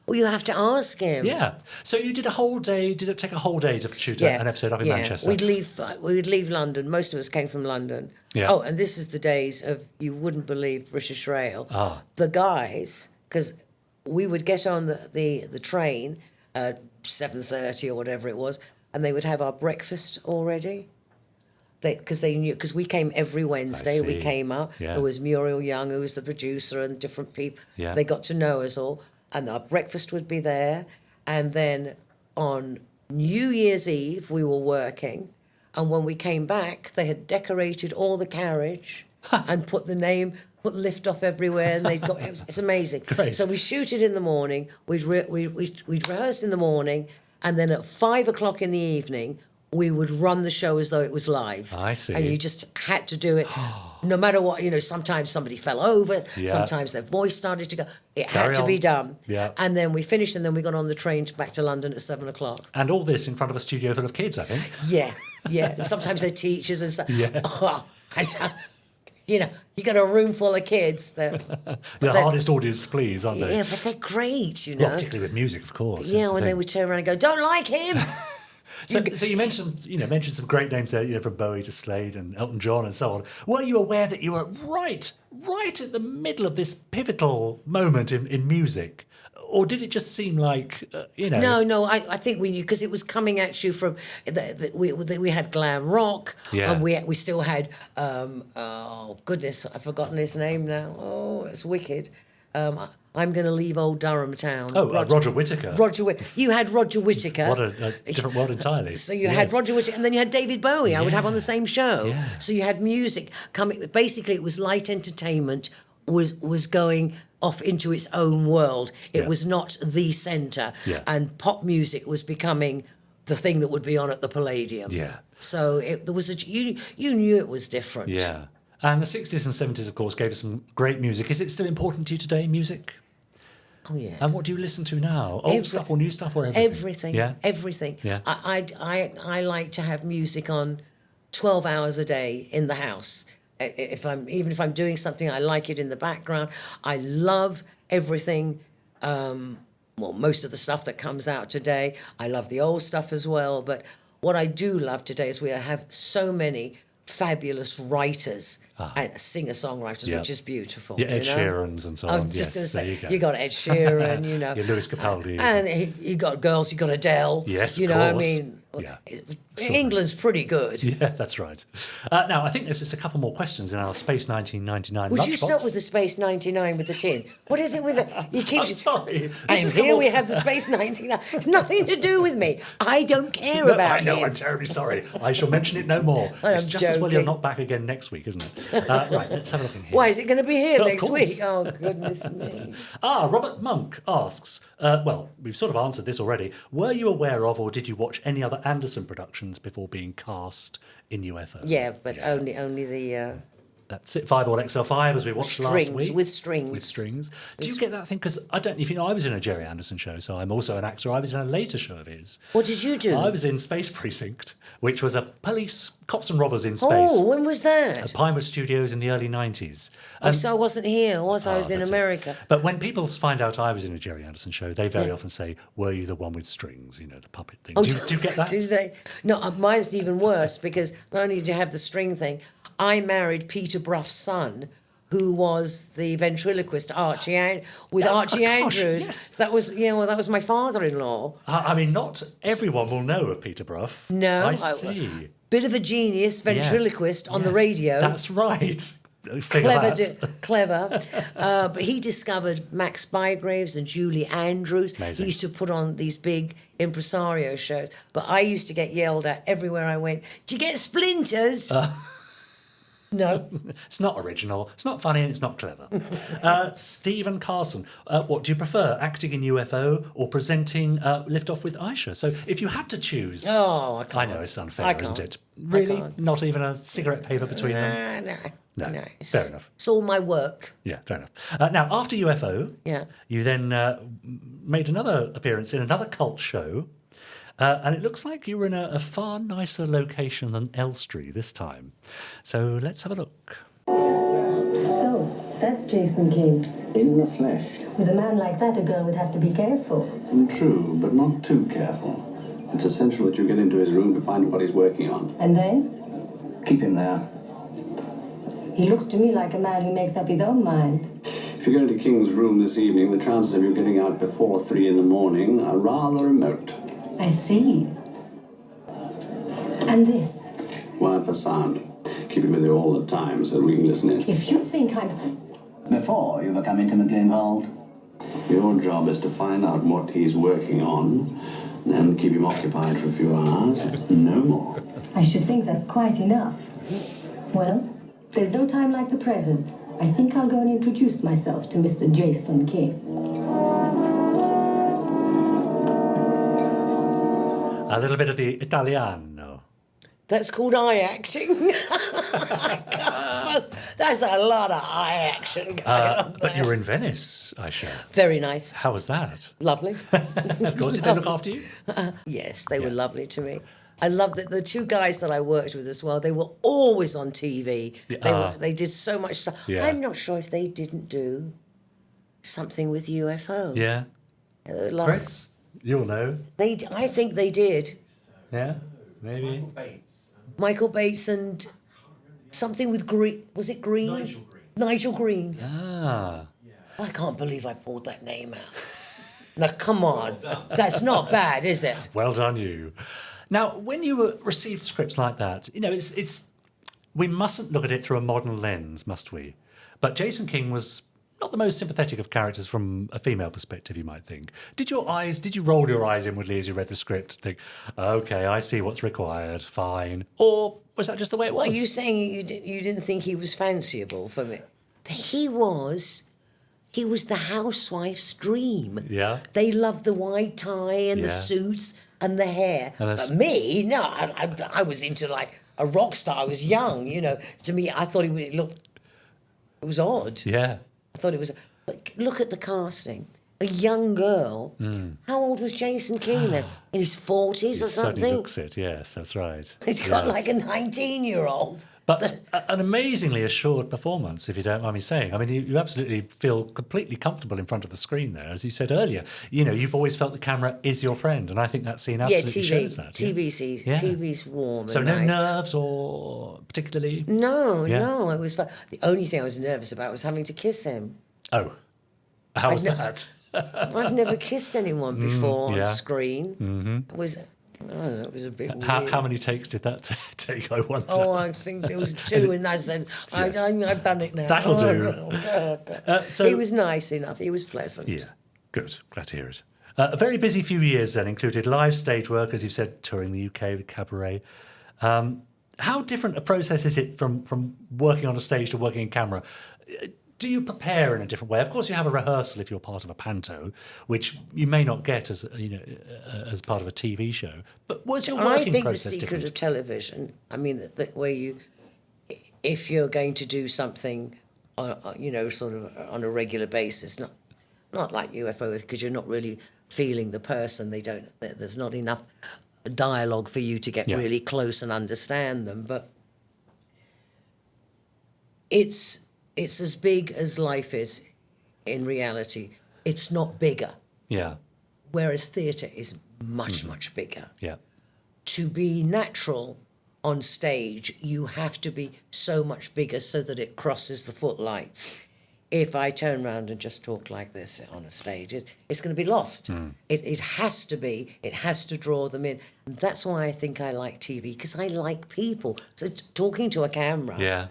Well, you have to ask him. Yeah. So you did a whole day. Did it take a whole day to shoot an episode up in Manchester? We'd leave London. Most of us came from London. Yeah. Oh, and this is the days of, you wouldn't believe, British Rail. Ah. The guys, because we would get on the train at 7:30 or whatever it was, and they would have our breakfast already. Because they knew, because we came every Wednesday, we see. came up. Yeah. There was Muriel Young, who was the producer, and different people. Yeah. They got to know us all, and our breakfast would be there. And then on New Year's Eve, we were working, and when we came back, they had decorated all the carriage and put Liftoff everywhere, and they'd got it's amazing. Great. So we shoot it in the morning. We'd rehearse in the morning, and then at 5 o'clock in the evening, we would run the show as though it was live. I see. And you just had to do it no matter what. You know, sometimes somebody fell over, sometimes their voice started to go. It had to be done. Yeah. And then we finished, and then we got on the train back to London at 7 o'clock. And all this in front of a studio full of kids, I think. Yeah, yeah. And sometimes they're teachers and stuff. Yeah. Oh, you know, you got a room full of kids. The hardest audience to please, aren't they? Yeah, but they're great, you know. Well, particularly with music, of course. Yeah, when they would turn around and go, "Don't like him." So you mentioned some great names there, from Bowie to Slade and Elton John and so on. Were you aware that you were right at the middle of this pivotal moment in music? Or did it just seem like, No, I think we knew, because it was coming at you from, we had glam rock, and we still had, oh goodness, I've forgotten his name now. Oh, it's wicked. I'm going to leave old Durham town. Oh, Roger Whittaker. You had Roger Whittaker. What a different world entirely. So you had Roger Whittaker, and then you had David Bowie. I would have on the same show. Yeah. So you had music coming. Basically, it was light entertainment was going off into its own world. It was not the centre. Yeah. And pop music was becoming the thing that would be on at the Palladium. Yeah. So there was you knew it was different. Yeah. And the 60s and 70s, of course, gave us some great music. Is it still important to you today, music? Oh, yeah. And what do you listen to now? Old stuff or new stuff or everything? Everything. Yeah? Everything. Yeah. I like to have music on 12 hours a day in the house. Even if I'm doing something, I like it in the background. I love everything. Most of the stuff that comes out today. I love the old stuff as well. But what I do love today is we have so many fabulous writers and singer-songwriters, which is beautiful. Yeah, Ed Sheeran's and so on. I'm just going to say, you you got Ed Sheeran, Your Lewis Capaldi. And you got girls, you got Adele. Yes, you of know, course. I mean, Yeah. England's pretty good. Yeah, that's right. Now, I think there's just a couple more questions in our Space 1999 Would lunchbox. you start with the Space 99 with the tin? What is it with the... You keep... I'm sorry. And here we have the Space 99. It's nothing to do with me. I don't care about I know, him. I'm terribly sorry. I shall mention it no more. It's just as well you're not back again next week, isn't it? Right, let's have a look in here. Why, is it going to be here Of next course. week? Oh, goodness me. Robert Monk asks, well, we've sort of answered this already. Were you aware of or did you watch any other Anderson productions before being cast in UFO? Yeah, but only the... That's it, Fireball XL5, as we watched last week. With strings. With strings. Do you get that thing? Because I don't know if you know, I was in a Gerry Anderson show, so I'm also an actor. I was in a later show of his. What did you do? I was in Space Precinct, which was a police, cops and robbers in space. Oh, when was that? At Pinewood Studios in the early 90s. So I wasn't here, was I? I was in that's America. But when people find out I was in a Gerry Anderson show, they very often say, were you the one with strings, the puppet thing? Oh, do you get that? Do they? No, mine's even worse, because not only did you have the string thing, I married Peter Brough's son, who was the ventriloquist Archie Andrews. Yes. That was my father-in-law. I mean, not everyone will know of Peter Brough. No, I see. Bit of a genius ventriloquist on the radio. That's right. Clever. But he discovered Max Bygraves and Julie Andrews. Amazing. He used to put on these big impresario shows. But I used to get yelled at everywhere I went. Do you get splinters? No. It's not original, it's not funny, and it's not clever. Stephen Carson, what do you prefer, acting in UFO or presenting Liftoff with Ayshea? So if you had to choose... Oh, I can't. I know, it's unfair, isn't it? Really? Not even a cigarette paper between them? No. Fair enough. It's all my work. Yeah, fair enough. Now, after UFO, you then made another appearance in another cult show, and it looks like you were in a far nicer location than Elstree this time. So let's have a look. So, that's Jason King. In the flesh. With a man like that, a girl would have to be careful. True, but not too careful. It's essential that you get into his room to find what he's working on. And then? Keep him there. He looks to me like a man who makes up his own mind. If you go into King's room this evening, the chances of you getting out before 3 in the morning are rather remote. I see. And this? Wired for sound. Keep it with you all the time so we can listen in. If you think I'm... Before you become intimately involved, your job is to find out what he's working on, then keep him occupied for a few hours. No more. I should think that's quite enough. Well, there's no time like the present. I think I'll go and introduce myself to Mr. Jason King. A little bit of the Italiano. That's called eye acting. That's a lot of eye action going on But there. you were in Venice, Ayshea. Very nice. How was that? Lovely. Of course, did they look after you? Yes, they were lovely to me. I love that the two guys that I worked with as well, they were always on TV. They did so much stuff. Yeah. I'm not sure if they didn't do something with UFO. Yeah. Chris, you'll know. I think they did. Yeah, maybe. Michael Bates and something with Green. Was it Green? Nigel Green. Ah. I can't believe I pulled that name out. Now, come on. That's not bad, is it? Well done, you. Now, when you received scripts like that, you know, it's we mustn't look at it through a modern lens, must we? But Jason King was not the most sympathetic of characters from a female perspective, you might think. Did you roll your eyes inwardly as you read the script and think, okay, I see what's required, fine? Or was that just the way it was? Are you saying you didn't think he was fanciable for me? He was the housewife's dream. Yeah. They loved the white tie and the suits and the hair. But me, no, I was into like a rock star. I was young, you know. To me, I thought it was odd. Yeah. I thought it was. But look at the casting. A young girl. How old was Jason King then? In his 40s or something? Certainly looks it, yes, that's right. He's got like a 19-year-old. But an amazingly assured performance, if you don't mind me saying. I mean, you absolutely feel completely comfortable in front of the screen there. As you said earlier, you know, you've always felt the camera is your friend. And I think that scene absolutely shows that. TV's warm so and no nice. nerves or particularly? No, it was fun. The only thing I was nervous about was having to kiss him. Oh, how was that? I've never kissed anyone before on screen. Mm-hmm. It was a bit weird. How many takes did that take, I wonder? Oh, I think there was 2, and I said, yes. I've done it now. That'll do. So he was nice enough. He was pleasant. Yeah, good. Glad to hear it. A very busy few years then included live stage work, as you said, touring the UK with Cabaret. How different a process is it from working on a stage to working in camera? Do you prepare in a different way? Of course, you have a rehearsal if you're part of a panto, which you may not get as as part of a TV show. But was your working process different? I think the secret of television. I mean, that where if you're going to do something, sort of on a regular basis, not like UFO, because you're not really feeling the person. There's not enough dialogue for you to get really close and understand them. But it's as big as life is in reality. It's not bigger. Yeah. Whereas theatre is much, much bigger. Yeah. To be natural on stage, you have to be so much bigger so that it crosses the footlights. If I turn around and just talk like this on a stage, it's going to be lost. It has to be. It has to draw them in. And that's why I think I like TV, because I like people. So talking to a camera... Yeah.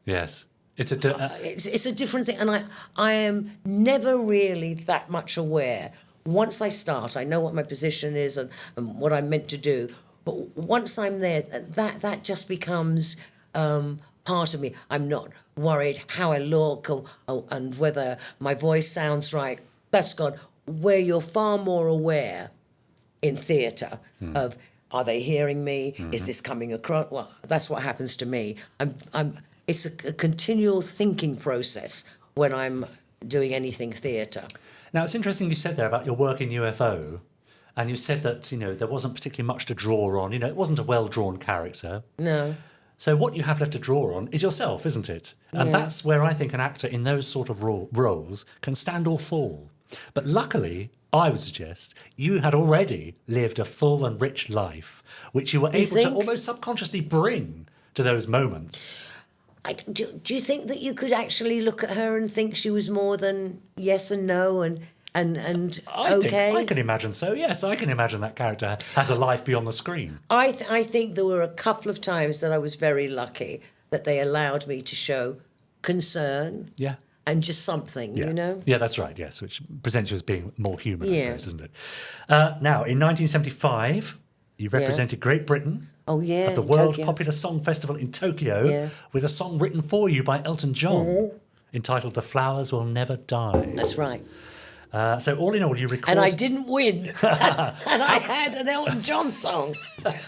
Yes. It's a different thing, and I am never really that much aware. Once I start, I know what my position is and what I'm meant to do. But once I'm there, that just becomes part of me. I'm not worried how I look and whether my voice sounds right. That's gone. Where you're far more aware in theatre of, are they hearing me? Is this coming across? Well, that's what happens to me. It's a continual thinking process when I'm doing anything theatre. Now, it's interesting you said there about your work in UFO, and you said that, there wasn't particularly much to draw on. It wasn't a well-drawn character. No. So what you have left to draw on is yourself, isn't it? And that's where I think an actor in those sort of roles can stand or fall. But luckily, I would suggest, you had already lived a full and rich life, which you were able to almost subconsciously bring to those moments. Do you think that you could actually look at her and think she was more than yes and no and okay? I can imagine so, yes. I can imagine that character has a life beyond the screen. I think there were a couple of times that I was very lucky that they allowed me to show concern. Yeah. And just something, Yeah, that's right, yes, which presents you as being more human, I suppose, doesn't it? Now, in 1975, you represented Great Britain at the World Popular Song Festival in Tokyo with a song written for you by Elton John entitled The Flowers Will Never Die. That's right. So all in all, you record... And I didn't win. And I had an Elton John song.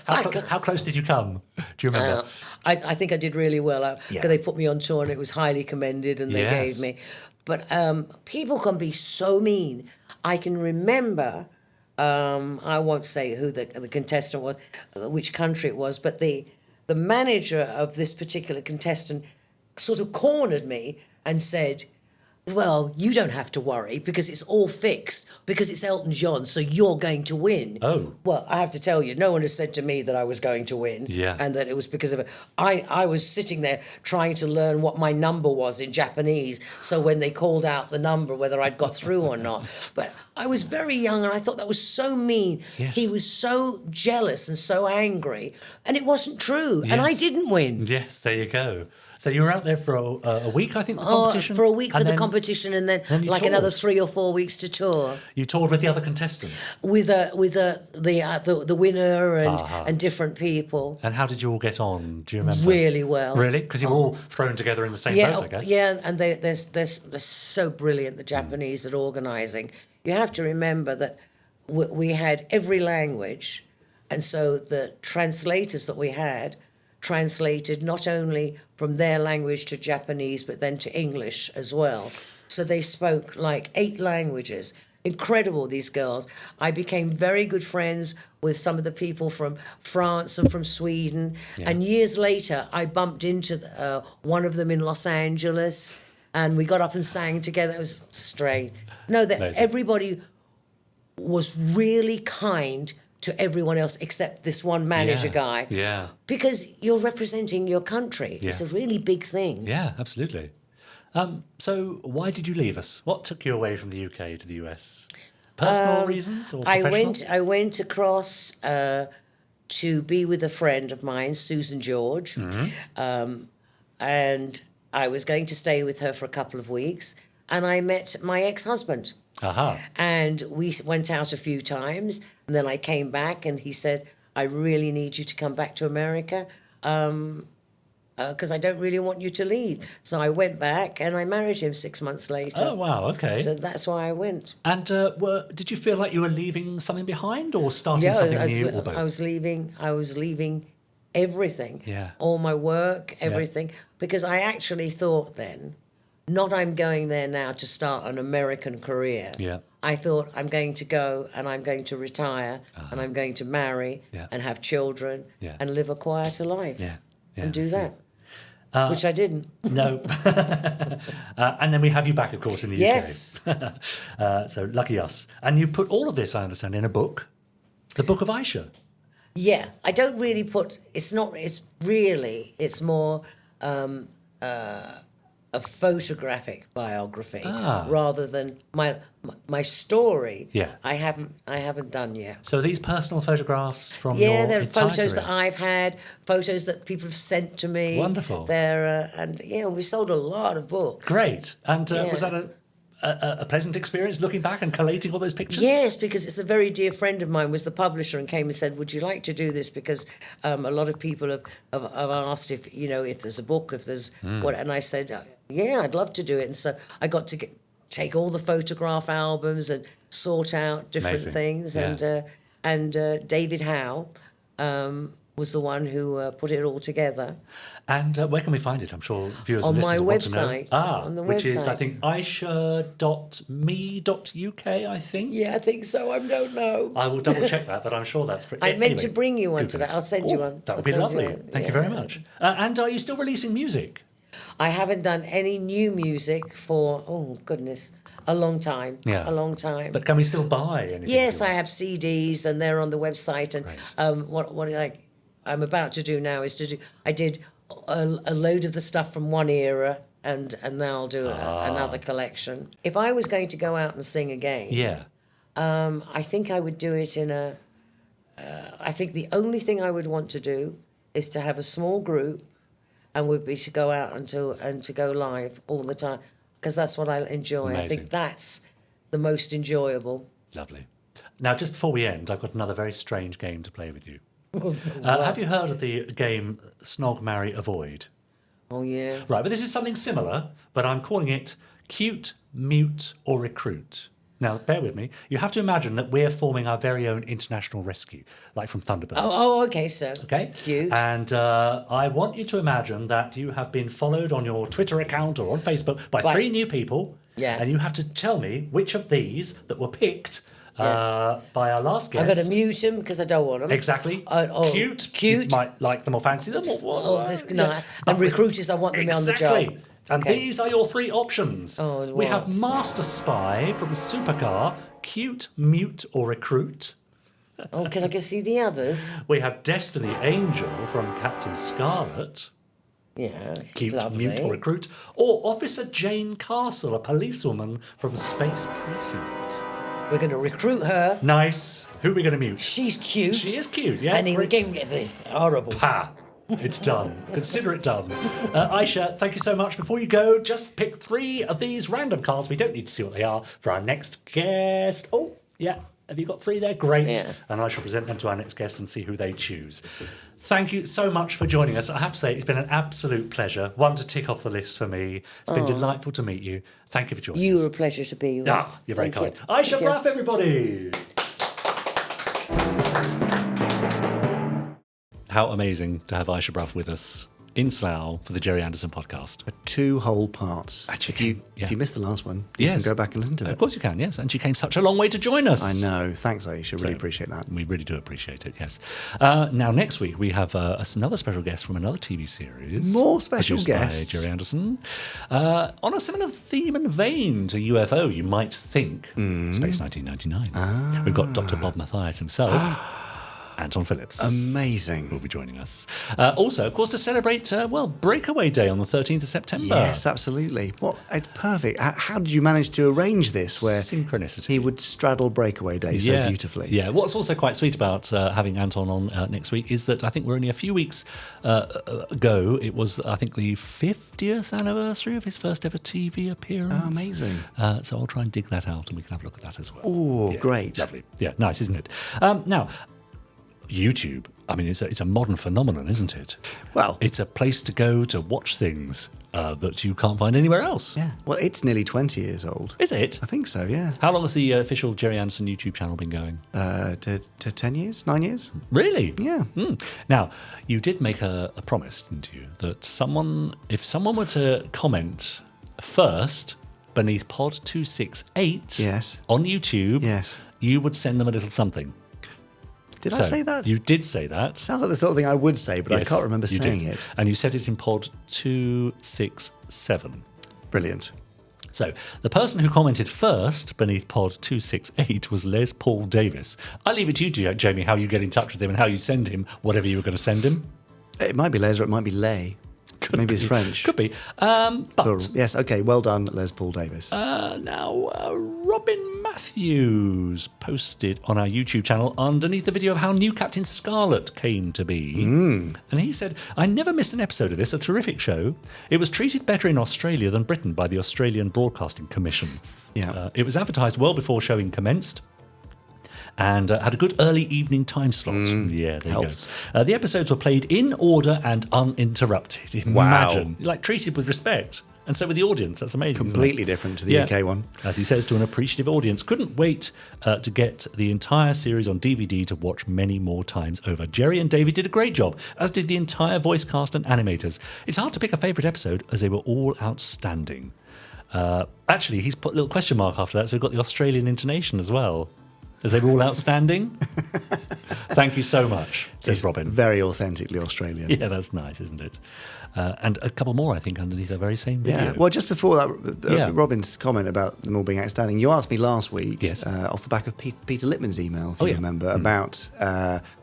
How close did you come? Do you remember? I think I did really well. Because they put me on tour and it was highly commended and they gave me. But people can be so mean. I can remember... I won't say who the contestant was, which country it was, but the manager of this particular contestant sort of cornered me and said, well, you don't have to worry because it's all fixed, because it's Elton John, so you're going to win. Oh. Well, I have to tell you, no one has said to me that I was going to win. Yeah. And that it was because of it. I was sitting there trying to learn what my number was in Japanese, so when they called out the number, whether I'd got through or not. But I was very young and I thought that was so mean. Yes. He was so jealous and so angry, and it wasn't true. Yes. And I didn't win. Yes, there you go. So you were out there for a week, I think, the competition? For a week for the competition, and then you like toured. another 3 or 4 weeks to tour. You toured with the other contestants? With the winner and different people. And how did you all get on? Do you remember? Really well. Really? Because you were all thrown together in the same boat, I guess. Yeah, and they're so brilliant, the Japanese, at organising. You have to remember that we had every language, and so the translators that we had translated not only from their language to Japanese, but then to English as well. So they spoke like 8 languages. Incredible, these girls. I became very good friends with some of the people from France and from Sweden. Yeah. And years later, I bumped into one of them in Los Angeles, and we got up and sang together. It was strange. No, that everybody was really kind to everyone else except this one manager guy. Yeah. Because you're representing your country. Yeah. It's a really big thing. Yeah, absolutely. So why did you leave us? What took you away from the UK to the US? Personal reasons or professional? I went across to be with a friend of mine, Susan George, and I was going to stay with her for a couple of weeks, and I met my ex-husband. And we went out a few times, and then I came back, and he said, I really need you to come back to America because I don't really want you to leave. So I went back, and I married him 6 months later. Oh, wow, okay. So that's why I went. And did you feel like you were leaving something behind or starting something new, or both? I was leaving everything. Yeah. All my work, everything. Because I actually thought then, not I'm going there now to start an American career. Yeah. I thought I'm going to go and I'm going to retire and I'm going to marry and have children and live a quieter life and do that, which I didn't. No. And then we have you back, of course, in the UK. So lucky us. And you put all of this, I understand, in a book, the Book of Ayshea. Yeah, I don't really put. It's more. A photographic biography rather than my story. Yeah, I haven't done yet. So these personal photographs from your there are photos career. that I've had, photos that people have sent to me. Wonderful. And we sold a lot of books. Great. And was that a pleasant experience looking back and collating all those pictures? Yes, because it's a very dear friend of mine was the publisher and came and said, would you like to do this? Because a lot of people have asked if there's a book, if there's what, and I said, yeah, I'd love to do it. And so I got to take all the photograph albums and sort out different things. Yeah. And David Howe was the one who put it all together. And where can we find it? I'm sure viewers on and listeners my want website. to know. On the which website. is, I think, Ayshea.me.uk, I think. Yeah, I think so. I don't know. I will double check that, but I'm sure that's pretty. I meant to bring you one today. I'll send you one. That would be lovely. Thank you very much. And are you still releasing music? I haven't done any new music for, oh, goodness, a long time. Yeah. A long time. But can we still buy anything? Yes, I have CDs and they're on the website. And what I'm about to do now is I did a load of the stuff from one era and now I'll do another collection. If I was going to go out and sing again, I think I would do it in I think the only thing I would want to do is to have a small group and would be to go out and to go live all the time, because that's what I enjoy. Amazing. I think that's the most enjoyable. Lovely. Now, just before we end, I've got another very strange game to play with you. Have you heard of the game Snog, Marry, Avoid? Oh, yeah. Right, but this is something similar, but I'm calling it Cute, Mute or Recruit. Now, bear with me. You have to imagine that we're forming our very own international rescue, like from Thunderbirds. Oh, okay, sir. Okay. Cute. And I want you to imagine that you have been followed on your Twitter account or on Facebook by 3 new people. Yeah. And you have to tell me which of these that were picked by our last guest. I'm going to mute him because I don't want them. Exactly. Cute. You might like them or fancy them. And recruiters, I want them on the job. And these are your 3 options. Oh, we have Master Spy from Supercar, Cute, Mute, or Recruit. Oh, can I go see the others? We have Destiny Angel from Captain Scarlet. Yeah, Cute, lovely. Mute, or Recruit. Or Officer Jane Castle, a policewoman from Space Precinct. We're going to recruit her. Nice. Who are we going to mute? She's cute. She is cute, yeah. And he gave me the horrible. Pa. It's done. Consider it done. Ayshea, thank you so much. Before you go, just pick 3 of these random cards. We don't need to see what they are for our next guest. Oh, yeah. Have you got 3 there? Great. Yeah. And I shall present them to our next guest and see who they choose. Thank you so much for joining us. I have to say, it's been an absolute pleasure. One to tick off the list for me. It's been delightful to meet you. Thank you for joining us. You were a pleasure to be with. You're very kind. Ayshea Brough, everybody. How amazing to have Ayshea Brough with us in Slough for the Gerry Anderson podcast. 2 whole parts. Actually, if you missed the last one, you can go back and listen to it. Of course you can, yes. And she came such a long way to join us. I know. Thanks, Ayshea. Really appreciate that. We really do appreciate it, yes. Now, next week, we have another special guest from another TV series. More special By guests. Gerry Anderson. On a similar theme and vein to UFO, you might think. Space 1999. We've got Dr. Bob Mathias himself. Anton Phillips. Amazing. Will be joining us. Also, of course, to celebrate, Breakaway Day on the 13th of September. Yes, absolutely. It's perfect. How did you manage to arrange this where synchronicity. He would straddle Breakaway Day so beautifully? Yeah. What's also quite sweet about having Anton on next week is that I think we're only a few weeks ago. It was, I think, the 50th anniversary of his first ever TV appearance. Oh, amazing. So I'll try and dig that out and we can have a look at that as well. Oh, great. Lovely. Yeah, nice, isn't it? Now, YouTube, I mean, it's a modern phenomenon, isn't it? Well, it's a place to go to watch things that you can't find anywhere else. Yeah. Well, it's nearly 20 years old. Is it? I think so, yeah. How long has the official Gerry Anderson YouTube channel been going? To 10 years? 9 years? Really? Yeah. Now, you did make a promise, didn't you, that if someone were to comment first beneath Pod 268 on YouTube, you would send them a little something. Did I say that? You did say that. Sounds like the sort of thing I would say, but I can't remember saying it. And you said it in Pod 267. Brilliant. So the person who commented first beneath Pod 268 was Les Paul Davis. I'll leave it to you, Jamie, how you get in touch with him and how you send him whatever you were going to send him. It might be Les or it might be Lay. Maybe it's French. Could be. But yes, okay, well done, Les Paul Davis. Now, Robin Matthews posted on our YouTube channel underneath the video of how new Captain Scarlet came to be. And he said, I never missed an episode of this, a terrific show. It was treated better in Australia than Britain by the Australian Broadcasting Commission. Yeah. It was advertised well before showing commenced. And had a good early evening time slot. Yeah, there helps. you go. The episodes were played in order and uninterrupted. Imagine. Like, treated with respect. And so with the audience. That's amazing. Completely different to the UK one. As he says, to an appreciative audience. Couldn't wait to get the entire series on DVD to watch many more times over. Gerry and David did a great job, as did the entire voice cast and animators. It's hard to pick a favourite episode, as they were all outstanding. Actually, he's put a little question mark after that, so we've got the Australian intonation as well. As they were all outstanding. Thank you so much, says Robin. Very authentically Australian. Yeah, that's nice, isn't it? And a couple more, I think, underneath the very same video. Yeah. Well, just before that, Robin's comment about them all being outstanding, you asked me last week, off the back of Peter Lippman's email, if you remember, about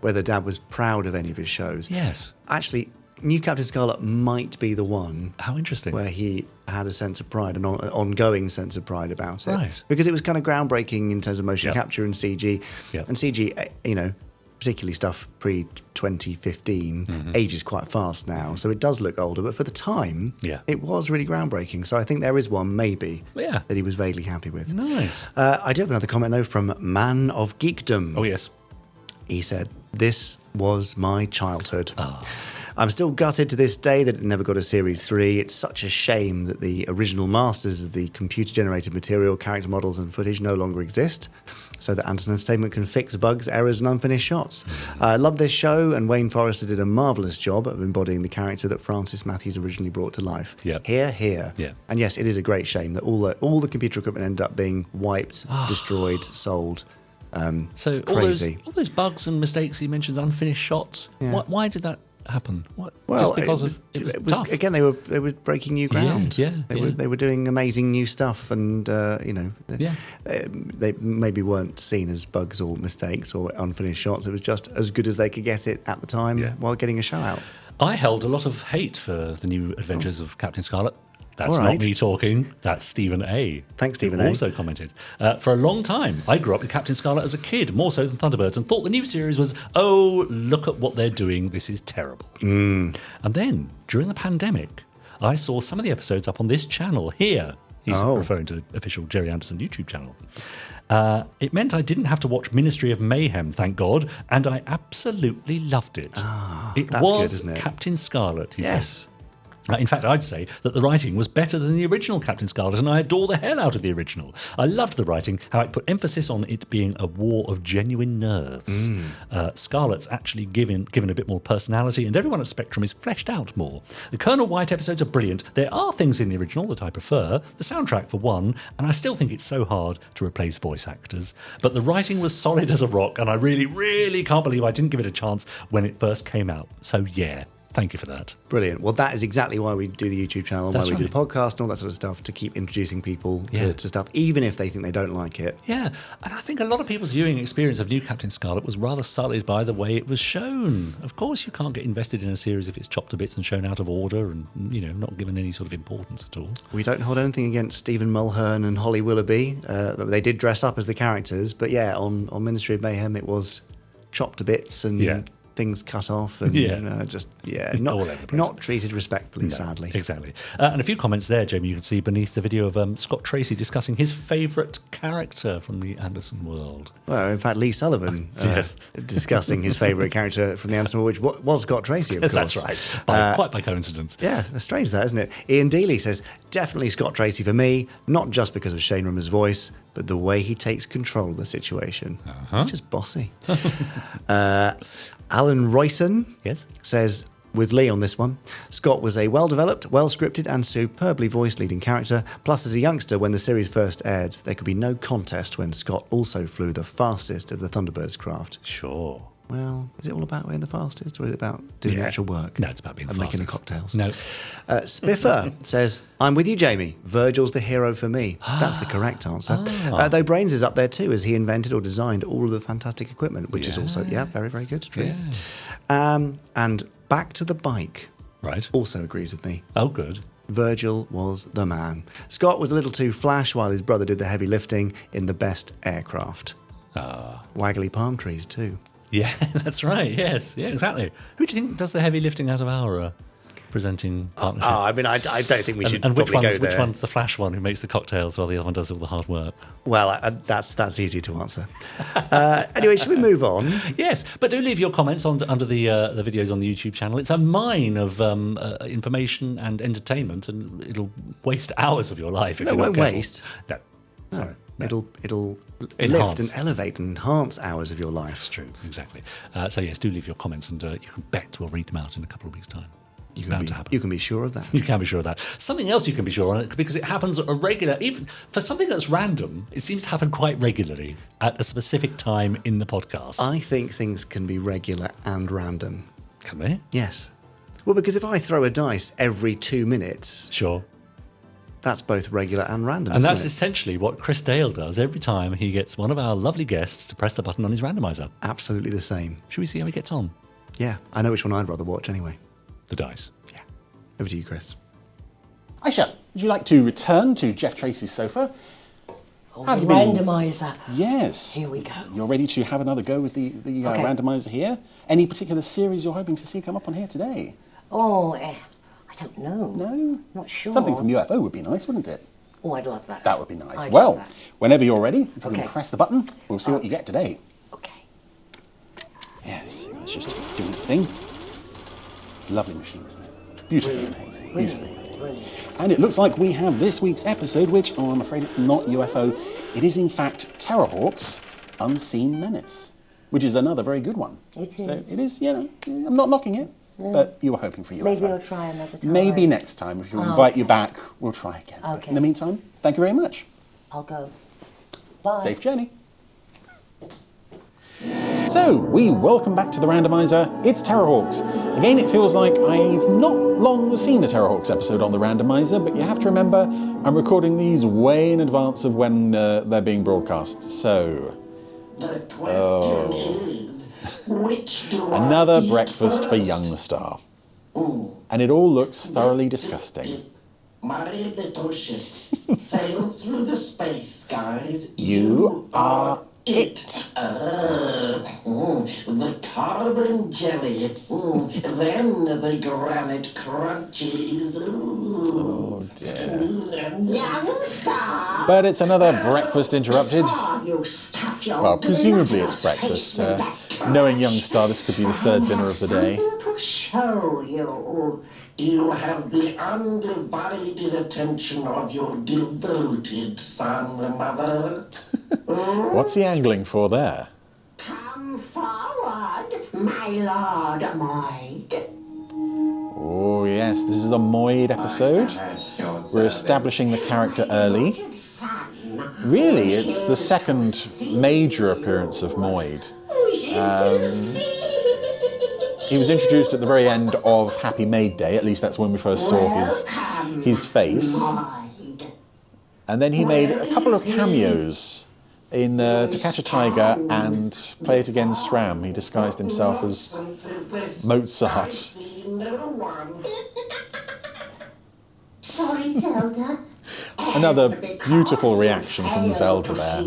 whether Dad was proud of any of his shows. Yes. Actually, New Captain Scarlet might be the one. How interesting. Where he had a sense of pride, an ongoing sense of pride about it. Right. Because it was kind of groundbreaking in terms of motion capture and CG. Yep. And CG, particularly stuff pre-2015, ages quite fast now. So it does look older. But for the time, it was really groundbreaking. So I think there is one, maybe, that he was vaguely happy with. Nice. I do have another comment, though, from Man of Geekdom. Oh, yes. He said, "This was my childhood. I'm still gutted to this day that it never got a Series 3. It's such a shame that the original masters of the computer-generated material, character models and footage no longer exist, so that Anderson Entertainment can fix bugs, errors and unfinished shots. I love this show, and Wayne Forrester did a marvellous job of embodying the character that Francis Matthews originally brought to life. Yep. Here. Yeah. And yes, it is a great shame that all the computer equipment ended up being wiped, destroyed, sold. So crazy. all those bugs and mistakes you mentioned, unfinished shots. Yeah. Why did that happen? Well, just because it was tough. Again, they were breaking new ground. They were doing amazing new stuff, and they maybe weren't seen as bugs or mistakes or unfinished shots. It was just as good as they could get it at the time while getting a show out. I held a lot of hate for the new adventures of Captain Scarlet. That's All right. not me talking. That's Stephen A. Thanks, Stephen who A. also commented. For a long time, I grew up with Captain Scarlet as a kid, more so than Thunderbirds, and thought the new series was, oh, look at what they're doing. This is terrible. And then, during the pandemic, I saw some of the episodes up on this channel here. He's referring to the official Gerry Anderson YouTube channel. It meant I didn't have to watch Ministry of Mayhem, thank God, and I absolutely loved it. It that's was good, isn't it? Captain Scarlet, he Yes. said. In fact, I'd say that the writing was better than the original Captain Scarlet, and I adore the hell out of the original. I loved the writing, how it put emphasis on it being a war of genuine nerves. Scarlet's actually given a bit more personality, and everyone at Spectrum is fleshed out more. The Colonel White episodes are brilliant. There are things in the original that I prefer, the soundtrack for one, and I still think it's so hard to replace voice actors. But the writing was solid as a rock, and I really, really can't believe I didn't give it a chance when it first came out. So yeah. Thank you for that. Brilliant. Well, that is exactly why we do the YouTube channel, That's why we do right. the podcast and all that sort of stuff, to keep introducing people to stuff, even if they think they don't like it. Yeah, and I think a lot of people's viewing experience of New Captain Scarlet was rather sullied by the way it was shown. Of course, you can't get invested in a series if it's chopped to bits and shown out of order and, not given any sort of importance at all. We don't hold anything against Stephen Mulhern and Holly Willoughby. They did dress up as the characters, but on Ministry of Mayhem, it was chopped to bits and things cut off and not treated respectfully, sadly. Exactly. And a few comments there, Jamie, you can see beneath the video of Scott Tracy discussing his favourite character from the Anderson world. Well, in fact, Lee Sullivan discussing his favourite character from the Anderson world, which was Scott Tracy, of course. That's right. Quite by coincidence. Yeah, strange that, isn't it? Ian Dealey says, definitely Scott Tracy for me, not just because of Shane Rimmer's voice, but the way he takes control of the situation. He's just bossy. Alan Royson says, with Lee on this one, Scott was a well-developed, well-scripted and superbly voiced leading character. Plus, as a youngster, when the series first aired, there could be no contest when Scott also flew the fastest of the Thunderbirds craft. Sure. Well, is it all about being the fastest, or is it about doing the actual work? No, it's about being the and fastest. making the cocktails. No. Spiffer says, I'm with you, Jamie. Virgil's the hero for me. That's the correct answer. Though Brains is up there too, as he invented or designed all of the fantastic equipment, which is also, very, very good. True. Yeah. And Back to the Bike also agrees with me. Oh, good. Virgil was the man. Scott was a little too flash while his brother did the heavy lifting in the best aircraft. Waggly palm trees too. Yeah, that's right. Yes, yeah, exactly. Who do you think does the heavy lifting out of our presenting partnership? I mean, I don't think we should and probably go there. Which one's the flash one who makes the cocktails while the other one does all the hard work? Well, that's easy to answer. Anyway, should we move on? Yes, but do leave your comments under the videos on the YouTube channel. It's a mine of information and entertainment, and it'll waste hours of your life if No, you it don't won't waste. No, sorry. It'll Enhance. lift and elevate and enhance hours of your life. That's true, exactly. So yes, do leave your comments, and you can bet we'll read them out in a couple of weeks' time. It's bound to happen. You can be sure of that. You can be sure of that. Something else you can be sure on it, because it happens at a regular, even for something that's random, it seems to happen quite regularly at a specific time in the podcast. I think things can be regular and random. Can they? Yes. Well, because if I throw a dice every 2 minutes, sure, that's both regular and random. And that's isn't it? essentially what Chris Dale does every time he gets one of our lovely guests to press the button on his randomiser. Absolutely the same. Should we see how he gets on? Yeah, I know which one I'd rather watch anyway. The dice. Yeah. Over to you, Chris. Ayshea, would you like to return to Jeff Tracy's sofa? Oh, the randomiser. Yes. Here we go. You're ready to have another go with the randomiser here? Any particular series you're hoping to see come up on here today? Oh, I don't know. No? Not sure. Something from UFO would be nice, wouldn't it? Oh, I'd love that. That would be nice. I'd Well, love that. whenever you're ready, you can Okay. press the button. We'll see what you get today. Okay. Yes, it's just doing its thing. It's a lovely machine, isn't it? Beautifully made. Beautifully made. And it looks like we have this week's episode, which, I'm afraid it's not UFO. It is, in fact, Terrorhawk's Unseen Menace, which is another very good one. It is. So it is, I'm not knocking it, but you were hoping for UFO. Maybe I'll try another time. Maybe next time. If you invite you back, we'll try again. Okay. But in the meantime, thank you very much. I'll go. Bye. Safe journey. So, we welcome back to the Randomiser. It's Terrorhawks. Again, it feels like I've not long seen a Terrorhawks episode on the Randomiser, but you have to remember, I'm recording these way in advance of when they're being broadcast. So, The question is, which do another breakfast for young star. And it all looks thoroughly disgusting. My little ship sails through the space skies. You are it. The carbon jelly, then the granite crunchies. Oh dear. Young star. But it's another breakfast interrupted. You stuff your Well, presumably it's breakfast. Knowing young star, this could be the third dinner of the day. Something to show you. You have the undivided attention of your devoted son, Mother. What's he angling for there? Come forward, my Lord Moid. Oh yes, this is a Moid episode. We're establishing the character early. Really, it's the second major appearance of Moid. He was introduced at the very end of Happy Maid Day, at least that's when we first saw his face. And then he made a couple of cameos in To Catch a Tiger and Play It Again SRAM. He disguised himself as Mozart. Sorry, Zelda. Another beautiful reaction from Zelda there.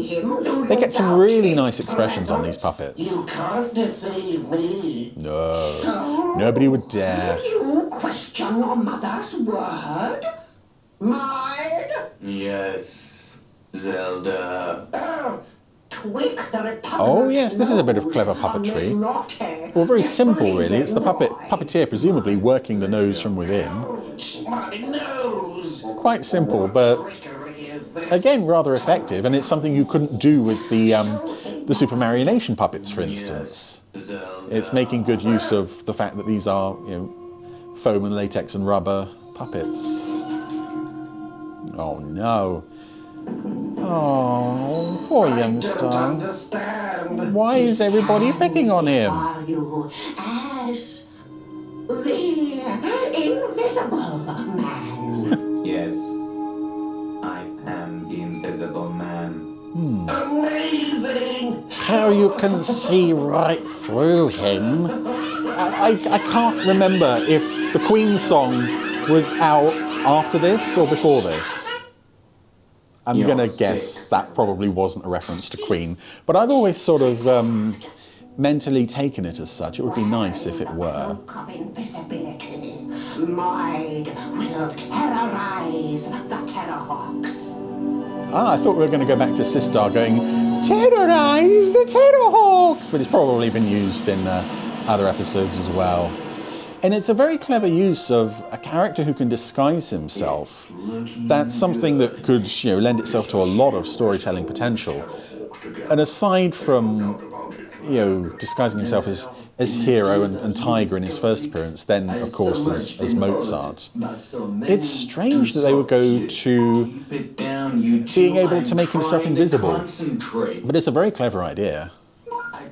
They get some really nice expressions on these puppets. You can't deceive me. No, nobody would dare. You question your mother's word? Mine? Yes, Zelda. Tweak the Republic. Oh yes, this is a bit of clever puppetry. Well, very simple really. It's the puppeteer presumably working the nose from within. My nose. Quite simple, but again rather effective, and it's something you couldn't do with the Super Marionation puppets, for instance. It's making good use of the fact that these are, foam and latex and rubber puppets. Oh no. Oh, poor young star. Why is everybody picking on him? As the Invisible Man. Yes, I am the Invisible Man. Amazing! How you can see right through him. I can't remember if the Queen song was out after this or before this. I'm going to guess that probably wasn't a reference to Queen, but I've always sort of mentally taken it as such. It would be nice if it were. Of invisibility, Moid will terrorize the Terrorhawks. I thought we were going to go back to Sistar going, terrorize the Terrorhawks, but it's probably been used in other episodes as well. And it's a very clever use of a character who can disguise himself. That's something that could, lend itself to a lot of storytelling potential. And aside from, disguising himself as hero and Tiger in his first appearance, then of course as Mozart, it's strange that they would go to being able to make himself invisible. But it's a very clever idea.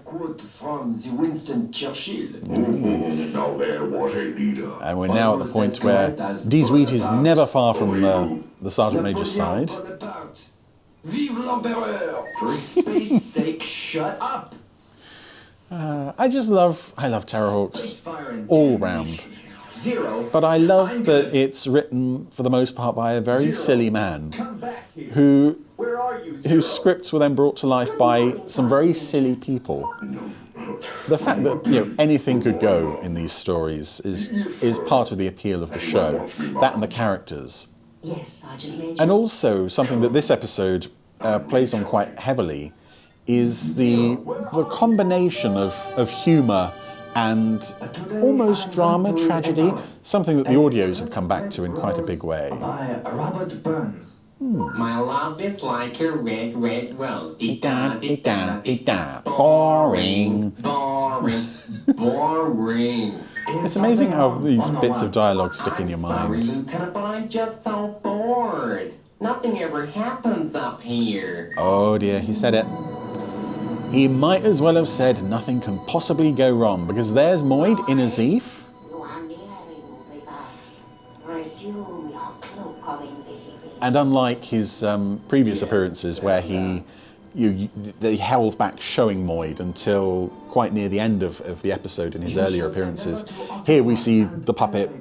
Quote from the Winston Churchill. Now there was a leader. And we're now at the point where Deesweet is never far from the Sergeant Major's side. Vive l'Empereur! For space's sake, shut up! I love Terrorhawks all round. But I love that it's written for the most part by a very silly man whose scripts were then brought to life by some very silly people. The fact that anything could go in these stories is part of the appeal of the show. That and the characters. Yes, Sergeant Major. And also something that this episode plays on quite heavily is the combination of humour and almost drama, tragedy, something that the audios have come back to in quite a big way. By Robert Burns. My love is like a red, red rose. Di-da. Boring. Boring. Boring. It's amazing how these bits of dialogue stick in your Sorry, mind. Lieutenant, but I'm just so bored. Nothing ever happens up here. Oh dear, he said it. He might as well have said nothing can possibly go wrong, because there's Moid in a Zeef. Resume your cloak of invisibility. And unlike his previous appearances where they held back showing Moid until quite near the end of the episode in his earlier appearances, here we see the puppet,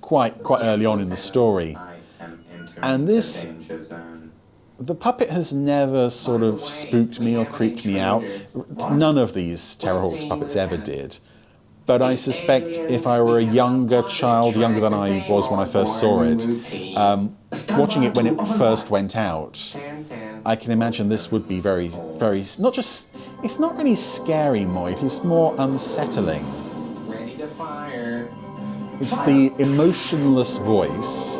quite early on in the story. And the puppet has never sort of spooked me or creeped me out. None of these Terrorhawks puppets ever did. But I suspect if I were a younger child, younger than I was when I first saw it, watching it when it first went out, I can imagine this would be very, very, it's not really scary, Moid, it's more unsettling. Ready to fire. It's the emotionless voice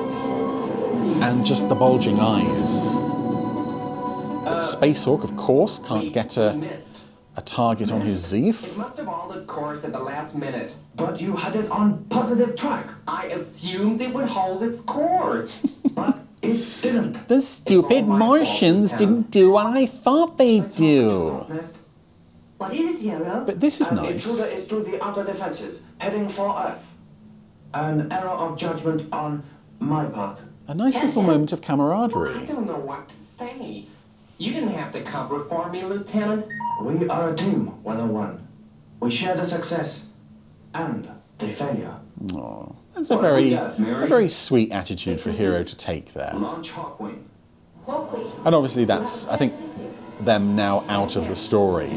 and just the bulging eyes. But Spacehawk, of course, can't get a target on his Zeef. It must have altered course at the last minute. But you had it on positive track. I assumed it would hold its course. But it didn't. The stupid Martians didn't do what I thought they'd do. What is it, Hero? But this is An nice. intruder is through the outer defenses, heading for Earth. An error of judgment on my part. A nice little moment of camaraderie. I don't know what to say. You didn't have to cover for me, Lieutenant. We are a team, 101. We share the success and the failure. Oh, that's a very sweet attitude for Hero to take there. Launch Hawkwing. And obviously that's, I think, them now out of the story.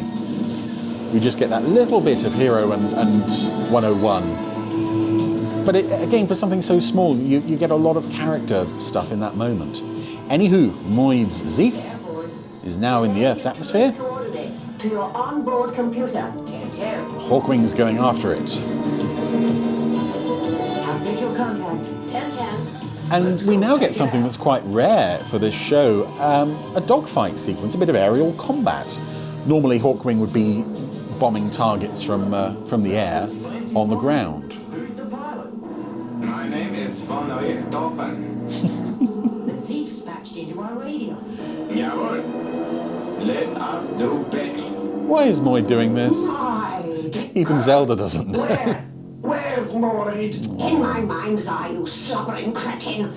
We just get that little bit of Hero and 101. But again, for something so small, you get a lot of character stuff in that moment. Anywho, Moid's Zeef is now in the Earth's atmosphere. To your onboard computer. Hawkwing's going after it. Have visual contact. 10-10. And we now get something that's quite rare for this show, a dogfight sequence, a bit of aerial combat. Normally Hawkwing would be bombing targets from the air on the ground. Who's the pilot? My name is Von Richthofen. The Zeef's patched into our radio. Jawohl. Let us do battle. Why is Moid doing this? Even Zelda doesn't know. Where's Moid? In my mind's eye, you slobbering cretin.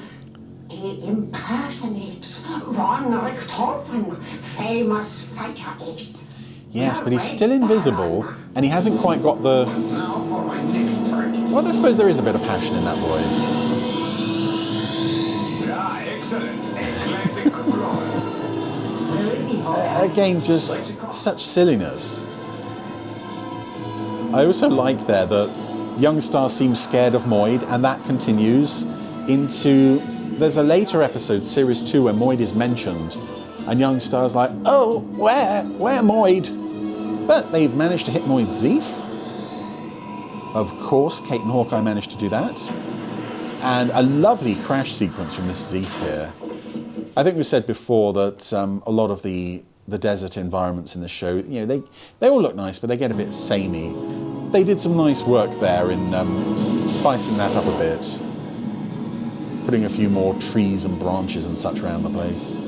He impersonates Von Richthofen, famous fighter ace. Yes, but he's still invisible, and he hasn't quite got the... Now for my next trick. Well, I suppose there is a bit of passion in that voice. Yeah, excellent. Classic control. Again, just such silliness. I also like there that Youngstar seems scared of Moid, and that continues into... There's a later episode, Series 2, where Moid is mentioned, and Youngstar's like, oh, where Moid? But they've managed to hit Moid's Zeef. Of course, Kate and Hawkeye managed to do that. And a lovely crash sequence from this Zeef here. I think we said before that a lot of the desert environments in the show, they all look nice, but they get a bit samey. They did some nice work there in spicing that up a bit. Putting a few more trees and branches and such around the place.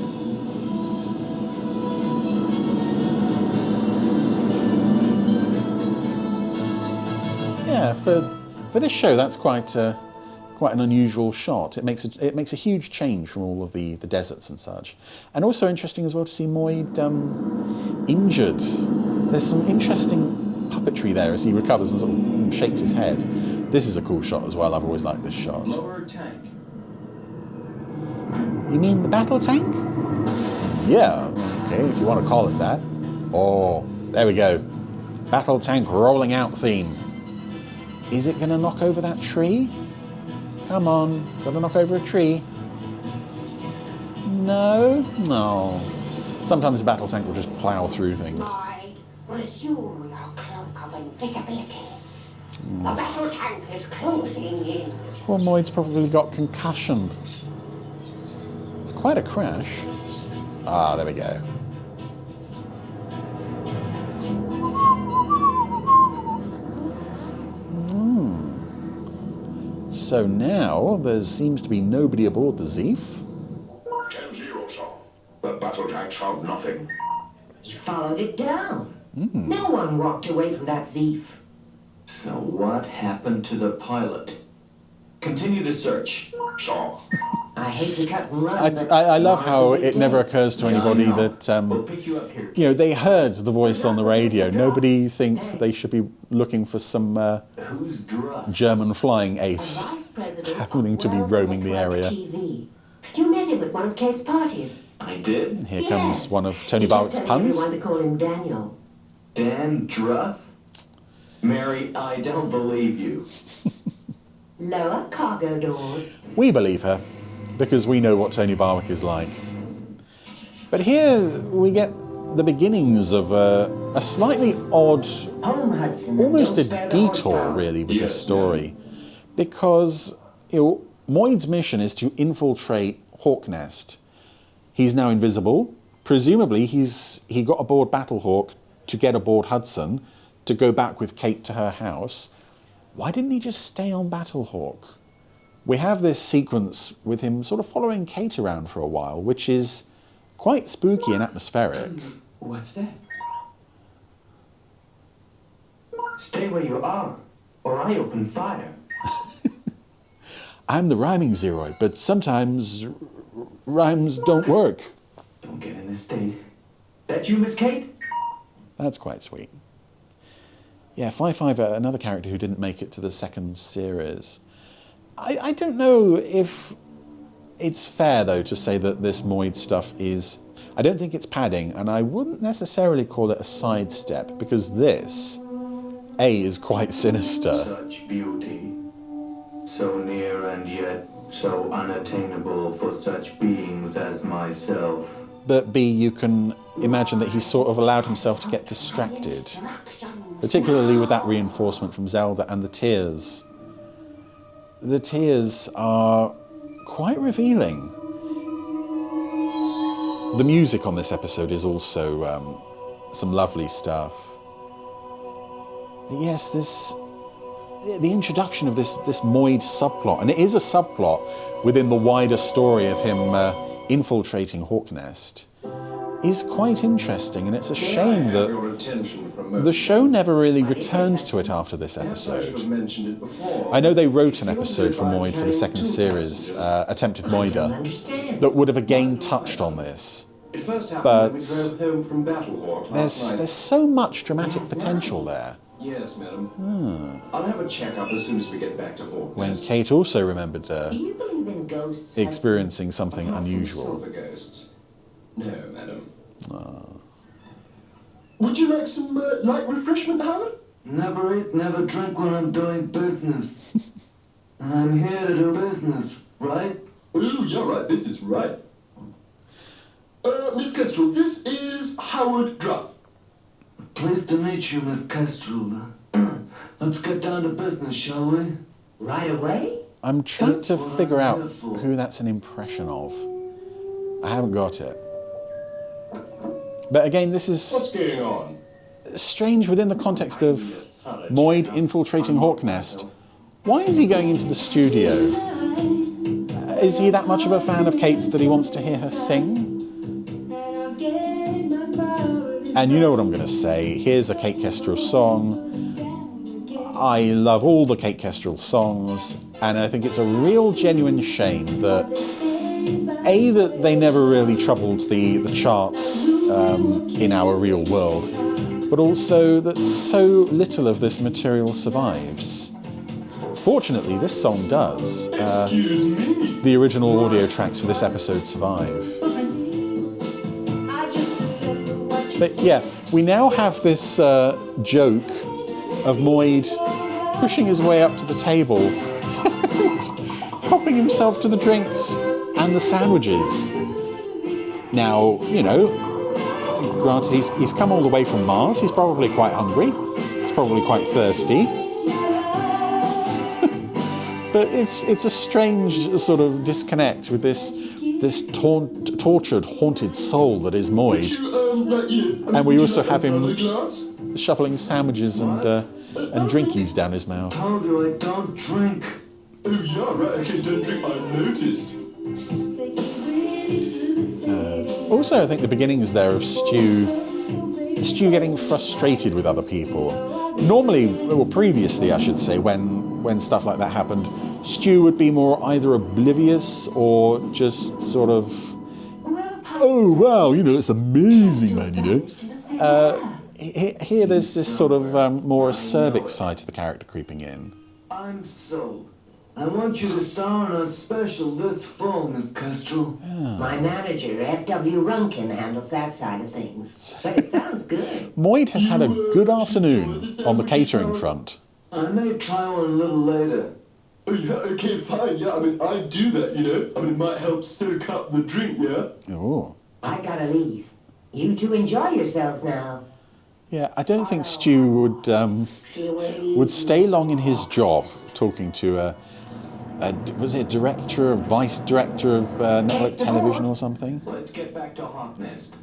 Yeah, for this show, that's quite an unusual shot. It makes a huge change from all of the deserts and such. And also interesting as well to see Moid injured. There's some interesting puppetry there as he recovers and sort of shakes his head. This is a cool shot as well. I've always liked this shot. Lower tank. You mean the battle tank? Yeah, okay, if you want to call it that. Oh, there we go. Battle tank rolling out theme. Is it going to knock over that tree? Come on, got to knock over a tree. No? No. Sometimes a battle tank will just plough through things. Resume your cloak of invisibility. The battle tank is closing in. Poor Moid's probably got concussion. It's quite a crash. Ah, there we go. So now there seems to be nobody aboard the Zeef. 10-0, sir. The battle tanks found nothing. You followed it down. No one walked away from that Zeef. So what happened to the pilot? Continue the search. Sir. I hate to cut and run. I love how it never occurs to anybody that, you know, they heard the voice on the radio. Nobody thinks that they should be looking for some German flying ace happening to be roaming the area. You met him at one of Kate's parties. I did? And here comes one of Tony Barwick's puns. You wanted to call him Daniel. Dan Druff? Mary, I don't believe you. Lower cargo doors. We believe her, because we know what Tony Barwick is like. But here we get the beginnings of a slightly odd, almost a detour really with this story. Because, you know, Moid's mission is to infiltrate Hawknest. He's now invisible. Presumably he got aboard Battlehawk to get aboard Hudson to go back with Kate to her house. Why didn't he just stay on Battlehawk? We have this sequence with him sort of following Kate around for a while, which is quite spooky and atmospheric. What's that? Stay where you are, or I open fire. I'm the rhyming zeroid, but sometimes rhymes don't work. Don't get in this state. That you, Miss Kate? That's quite sweet. Yeah, 5-5, another character who didn't make it to the second series. I don't know if it's fair, though, to say that this Moid stuff is... I don't think it's padding, and I wouldn't necessarily call it a sidestep, because this, A, is quite sinister. Such beauty, so near and yet so unattainable for such beings as myself. But B, you can imagine that he's sort of allowed himself to get distracted, particularly with that reinforcement from Zelda and the tears. The tears are quite revealing. The music on this episode is also some lovely stuff. But yes, the introduction of this Moid subplot, and it is a subplot within the wider story of him infiltrating Hawknest, is quite interesting, and it's a shame that the show never really returned to it after this episode. I know they wrote an episode for Moid for the second series, Attempted Moider, that would have again touched on this. But there's so much dramatic potential there. Yes, madam. I'll have a check-up as soon as we get back to Hawknest. When Kate also remembered Do you believe in ghosts? experiencing something unusual. Silver ghosts. No, madam. Would you like some light refreshment, Howard? Never eat, never drink when I'm doing business. And I'm here to do business, right? Ooh, you're right. This is right. Miss Kestrel, this is Howard Druff. Pleased to meet you, Miss Kestrel. Let's get down to business, shall we? Right away? I'm trying to figure out who that's an impression of. I haven't got it. But again, this is What's going on? strange within the context of Moid infiltrating Hawknest. Why is he going into the studio? Is he that much of a fan of Kate's that he wants to hear her sing? And you know what I'm going to say. Here's a Kate Kestrel song. I love all the Kate Kestrel songs, and I think it's a real genuine shame that A, that they never really troubled the charts in our real world, but also that so little of this material survives. Fortunately, this song does. The original audio tracks for this episode survive. But yeah, we now have this joke of Moid pushing his way up to the table and helping himself to the drinks and the sandwiches. Now, you know, granted, he's come all the way from Mars. He's probably quite hungry. It's probably quite thirsty. But it's a strange sort of disconnect with this tortured, haunted soul that is Moid. And we also have him shoveling sandwiches and drinkies down his mouth. Told you I don't drink. Oh yeah, right, okay, don't drink, I noticed. Also, I think the beginnings there of Stu getting frustrated with other people. Normally, well, previously, I should say, when stuff like that happened, Stu would be more either oblivious or just sort of, oh wow, it's amazing, man, Here, there's this sort of more acerbic side to the character creeping in. I'm sold. I want you to star in a special this fall, Miss Kestrel. My manager, F.W. Runkin, handles that side of things. But it sounds good. Moid has had a good afternoon on the catering front. I may try one a little later. Oh yeah, okay, fine, yeah, I mean, I do that, I mean, it might help soak up the drink, yeah? Oh. I gotta leave. You two enjoy yourselves now. Yeah, I don't think Stu would stay long in his job talking to was it director of vice director of network television or something? Let's get back to Hawk Nest.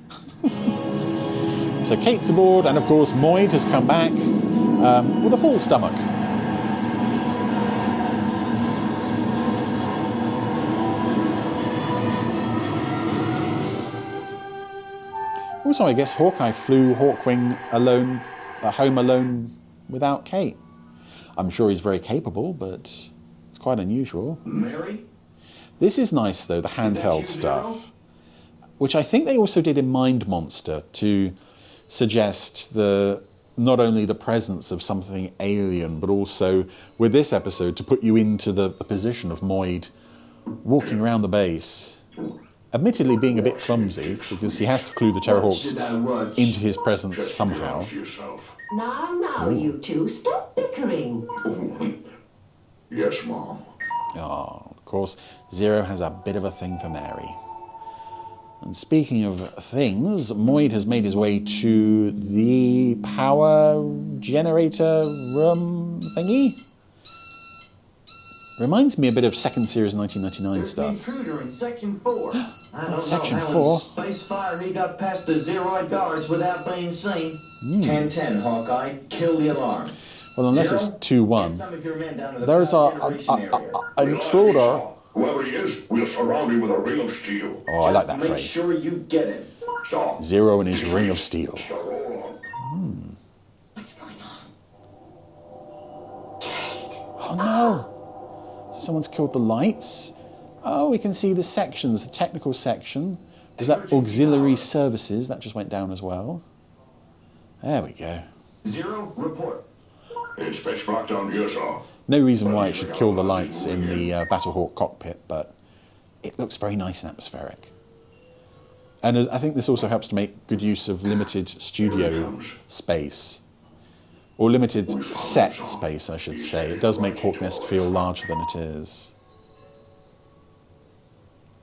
So Kate's aboard, and of course Moid has come back with a full stomach. Also, I guess Hawkeye flew Hawkwing home alone without Kate. I'm sure he's very capable, but it's quite unusual. Mary? This is nice, though, the handheld stuff, which I think they also did in Mind Monster to suggest not only the presence of something alien, but also, with this episode, to put you into the position of Moid walking around the base. Admittedly being a bit clumsy, because he has to clue the Terrorhawks into his presence somehow. Now, you two, stop bickering. Yes, Mom. Oh, of course, Zero has a bit of a thing for Mary. And speaking of things, Moid has made his way to the power generator room thingy. Reminds me a bit of second series 1999 stuff. Intruder in Section 4. That's Section 4. Space fire, he got past the Zeroid guards without being seen. 10-10, Hawkeye. Kill the alarm. Well, unless it's 2-1. There's an intruder. Whoever he is, we'll surround him with a ring of steel. Oh, I like that Make phrase. sure you get him. Zero and his ring of steel. What's going on? Oh no! So someone's killed the lights. Oh, we can see the sections, the technical section. Was that auxiliary services? That just went down as well. There we go. Zero, report. It's pitch black down here, sir. No reason why it should kill the lights in the Battlehawk cockpit, but it looks very nice and atmospheric. And I think this also helps to make good use of limited studio space. Or limited set space, I should say. It does make Hawk Nest feel larger than it is.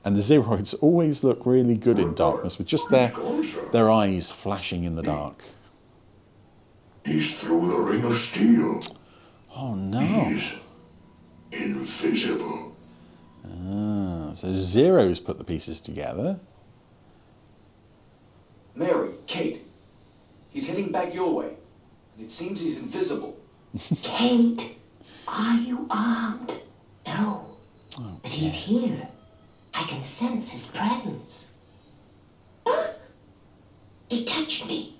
And the Zeroids always look really good in darkness, with just their eyes flashing in the dark. He's through the ring of steel. Oh no. He's invisible. So Zero's put the pieces together. Mary, Kate, he's heading back your way. It seems he's invisible. Kate, are you armed? No. But he's here. I can sense his presence. He touched me.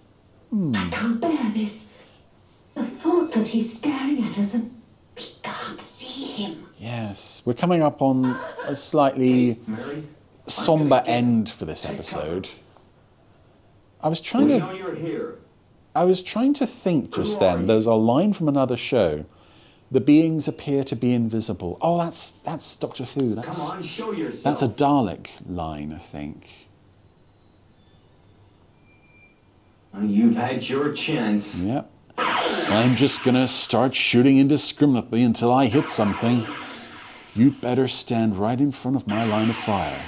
I can't bear this. The thought that he's staring at us and we can't see him. Yes, we're coming up on a slightly somber end for this episode. I was trying We know you're here. to think just then. There's a line from another show. The beings appear to be invisible. Oh, that's Doctor Who. Come on, show yourself. That's a Dalek line, I think. You've had your chance. Yep. I'm just gonna start shooting indiscriminately until I hit something. You'd better stand right in front of my line of fire.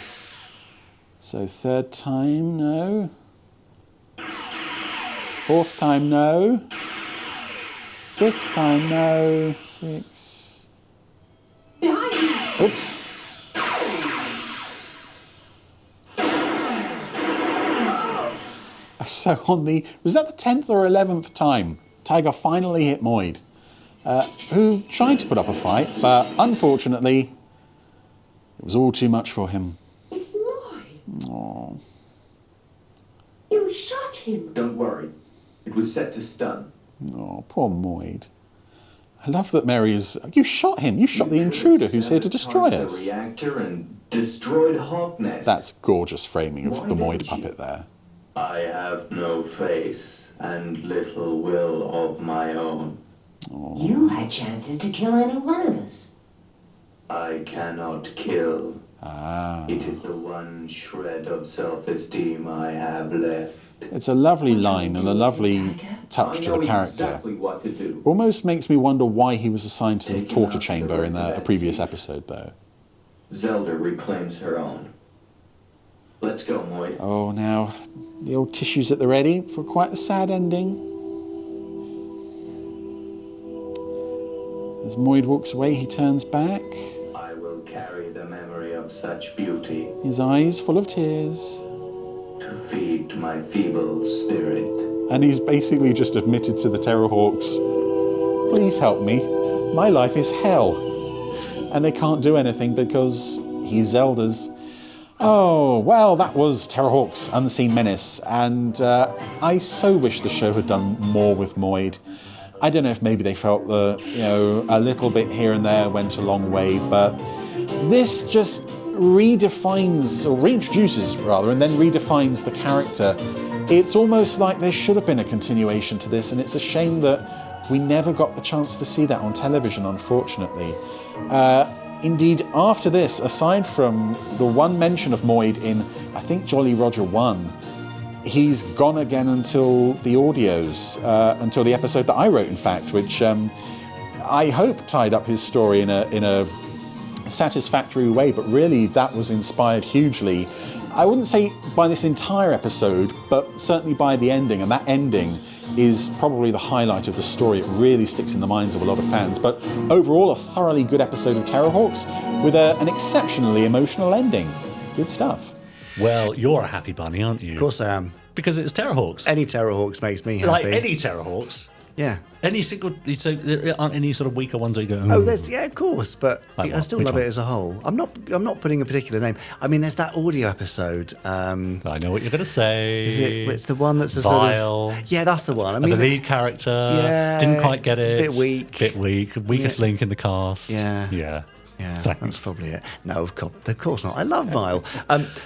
So third time, no. Fourth time, no. fifth time, no. 6. Oops. So was that the 10th or 11th time Tiger finally hit Moid, who tried to put up a fight, but unfortunately, it was all too much for him. It's Moid. Oh. You shot him. Don't worry. It was set to stun. Oh, poor Moid. I love that Mary is... You shot him. You shot the intruder who's here to destroy us. The reactor and destroyed Hawk Nest. That's gorgeous framing of the Moid puppet there. I have no face and little will of my own. Oh. You had chances to kill any one of us. I cannot kill. Ah. It is the one shred of self-esteem I have left. It's a lovely line and a lovely touch to the character. Exactly what to do. Almost makes me wonder why he was assigned to the torture chamber in a previous episode, though. Zelda reclaims her own. Let's go, Moid. Oh, now the old tissues at the ready for quite a sad ending. As Moid walks away, he turns back. I will carry the memory of such beauty. His eyes full of tears. To feed my feeble spirit. And he's basically just admitted to the Terrorhawks, please help me. My life is hell. And they can't do anything because he's Zelda's. Oh, well, that was Terrorhawks Unseen Menace, and I so wish the show had done more with Moid. I don't know if maybe they felt that, a little bit here and there went a long way, but this just reintroduces, and then redefines the character. It's almost like there should have been a continuation to this, and it's a shame that we never got the chance to see that on television, unfortunately. Indeed, after this, aside from the one mention of Moid in, I think, Jolly Roger 1, he's gone again until the audios, until the episode that I wrote, in fact, which I hope tied up his story in a satisfactory way, but really that was inspired hugely. I wouldn't say by this entire episode, but certainly by the ending, and that ending is probably the highlight of the story. It really sticks in the minds of a lot of fans, but overall a thoroughly good episode of Terrorhawks with an exceptionally emotional ending. Good stuff. Well, you're a happy bunny, aren't you? Of course I am. Because it's Terrorhawks. Any Terrorhawks makes me happy. Like any Terrorhawks. Yeah. Any single, so there aren't any sort of weaker ones where you go, oh, there's, yeah, of course, but like I still love it as a whole. I'm not putting a particular name. I mean, there's that audio episode. I know what you're going to say. Is it? It's the one that's a Vile. sort of. Yeah, that's the one. I mean, the lead character. Yeah, didn't quite get it's it. a bit weak. Weakest link in the cast. Yeah. Yeah. Yeah, Thanks. that's probably it. No, of course not. I love Vile.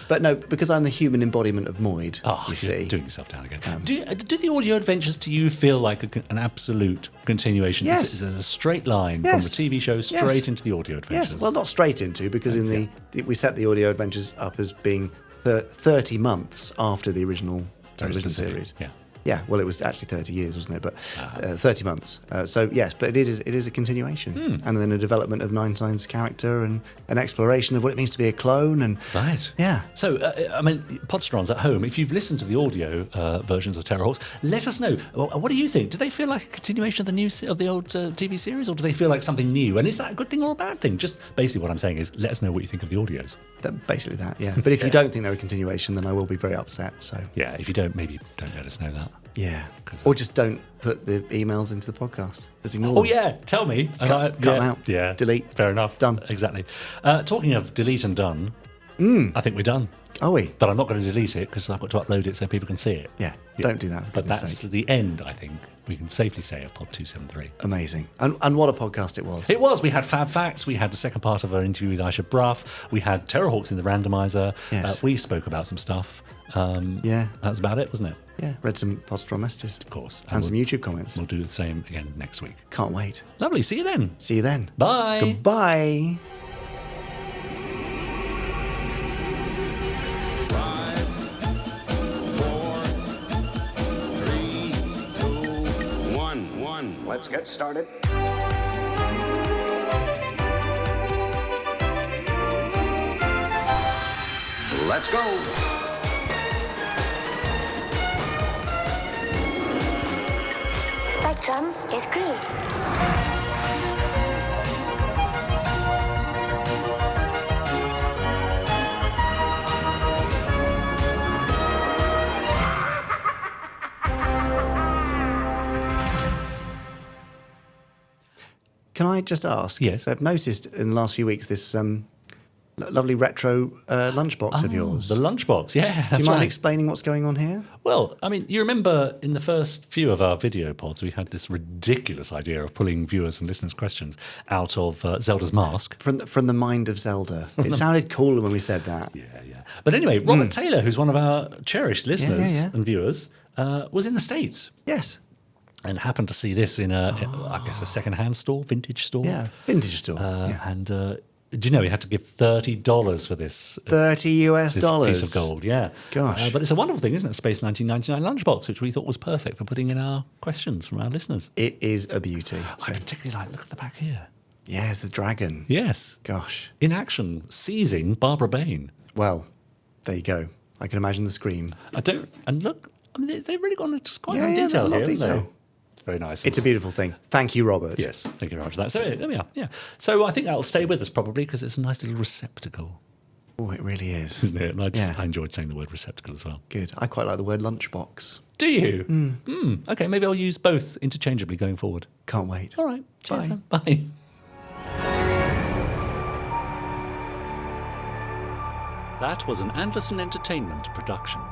But no, because I'm the human embodiment of Moid, you see. Doing yourself down again. Do the audio adventures to you feel like an absolute continuation? Yes. It's a straight line from the TV show straight into the audio adventures? Yes, well, not straight into, because we set the audio adventures up as being 30 months after the original television series. Yeah. Yeah, well, it was actually 30 years, wasn't it? But 30 months. So, yes, but it is a continuation. And then a development of Nine Sign's character and an exploration of what it means to be a clone. And right. Yeah. So, I mean, Podsterons at home, if you've listened to the audio versions of Terrorhawks, let us know. What do you think? Do they feel like a continuation of the old TV series, or do they feel like something new? And is that a good thing or a bad thing? Just basically what I'm saying is let us know what you think of the audios. Basically that, yeah. But if you don't think they're a continuation, then I will be very upset. So yeah, if you don't, maybe don't let us know that. Yeah. Or just don't put the emails into the podcast. Just ignore them. Yeah, tell me. Cut them out. Yeah. Delete. Fair enough. Done. Exactly. Talking of delete and done, I think we're done. Are we? But I'm not going to delete it because I've got to upload it so people can see it. Yeah, don't do that. But that's the end, I think. We can safely say of Pod 273. Amazing. And what a podcast it was. It was. We had Fab Facts. We had the second part of our interview with Ayshea Brough. We had Terrorhawks in the Randomiser. Yes. We spoke about some stuff. Yeah. That's about it, wasn't it? Yeah. Read some Podsteron messages. Of course. And some YouTube comments. We'll do the same again next week. Can't wait. Lovely. See you then. See you then. Bye. Goodbye. Let's get started. Let's go. Spectrum is Can I just ask? Yes. I've noticed in the last few weeks this lovely retro lunchbox of yours. The lunchbox, yeah. Do you mind explaining what's going on here? Well, I mean, you remember in the first few of our video pods, we had this ridiculous idea of pulling viewers and listeners' questions out of Zelda's mask. From the mind of Zelda. It sounded cooler when we said that. Yeah. But anyway, Robert Taylor, who's one of our cherished listeners and viewers, was in the States. Yes. And happened to see this in I guess a second-hand store, vintage store. Yeah, vintage store. And do you know he had to give $30 for this? $30 piece of gold, yeah. Gosh. But it's a wonderful thing, isn't it? Space 1999 lunchbox, which we thought was perfect for putting in our questions from our listeners. It is a beauty. I particularly like, look at the back here. Yeah, it's the dragon. Yes. Gosh. In action, seizing Barbara Bain. Well, there you go. I can imagine the scream. And look, I mean, they've really gone into quite a detail detail a lot here, of detail. haven't they? It's very nice. It's a beautiful thing. Thank you, Robert. Yes, thank you very much for that. So there we are. Yeah. So I think that'll stay with us probably because it's a nice little receptacle. Oh, it really is. Isn't it? And I enjoyed saying the word receptacle as well. Good. I quite like the word lunchbox. Do you? Okay, maybe I'll use both interchangeably going forward. Can't wait. All right. Cheers Bye. then. Bye. That was an Anderson Entertainment production.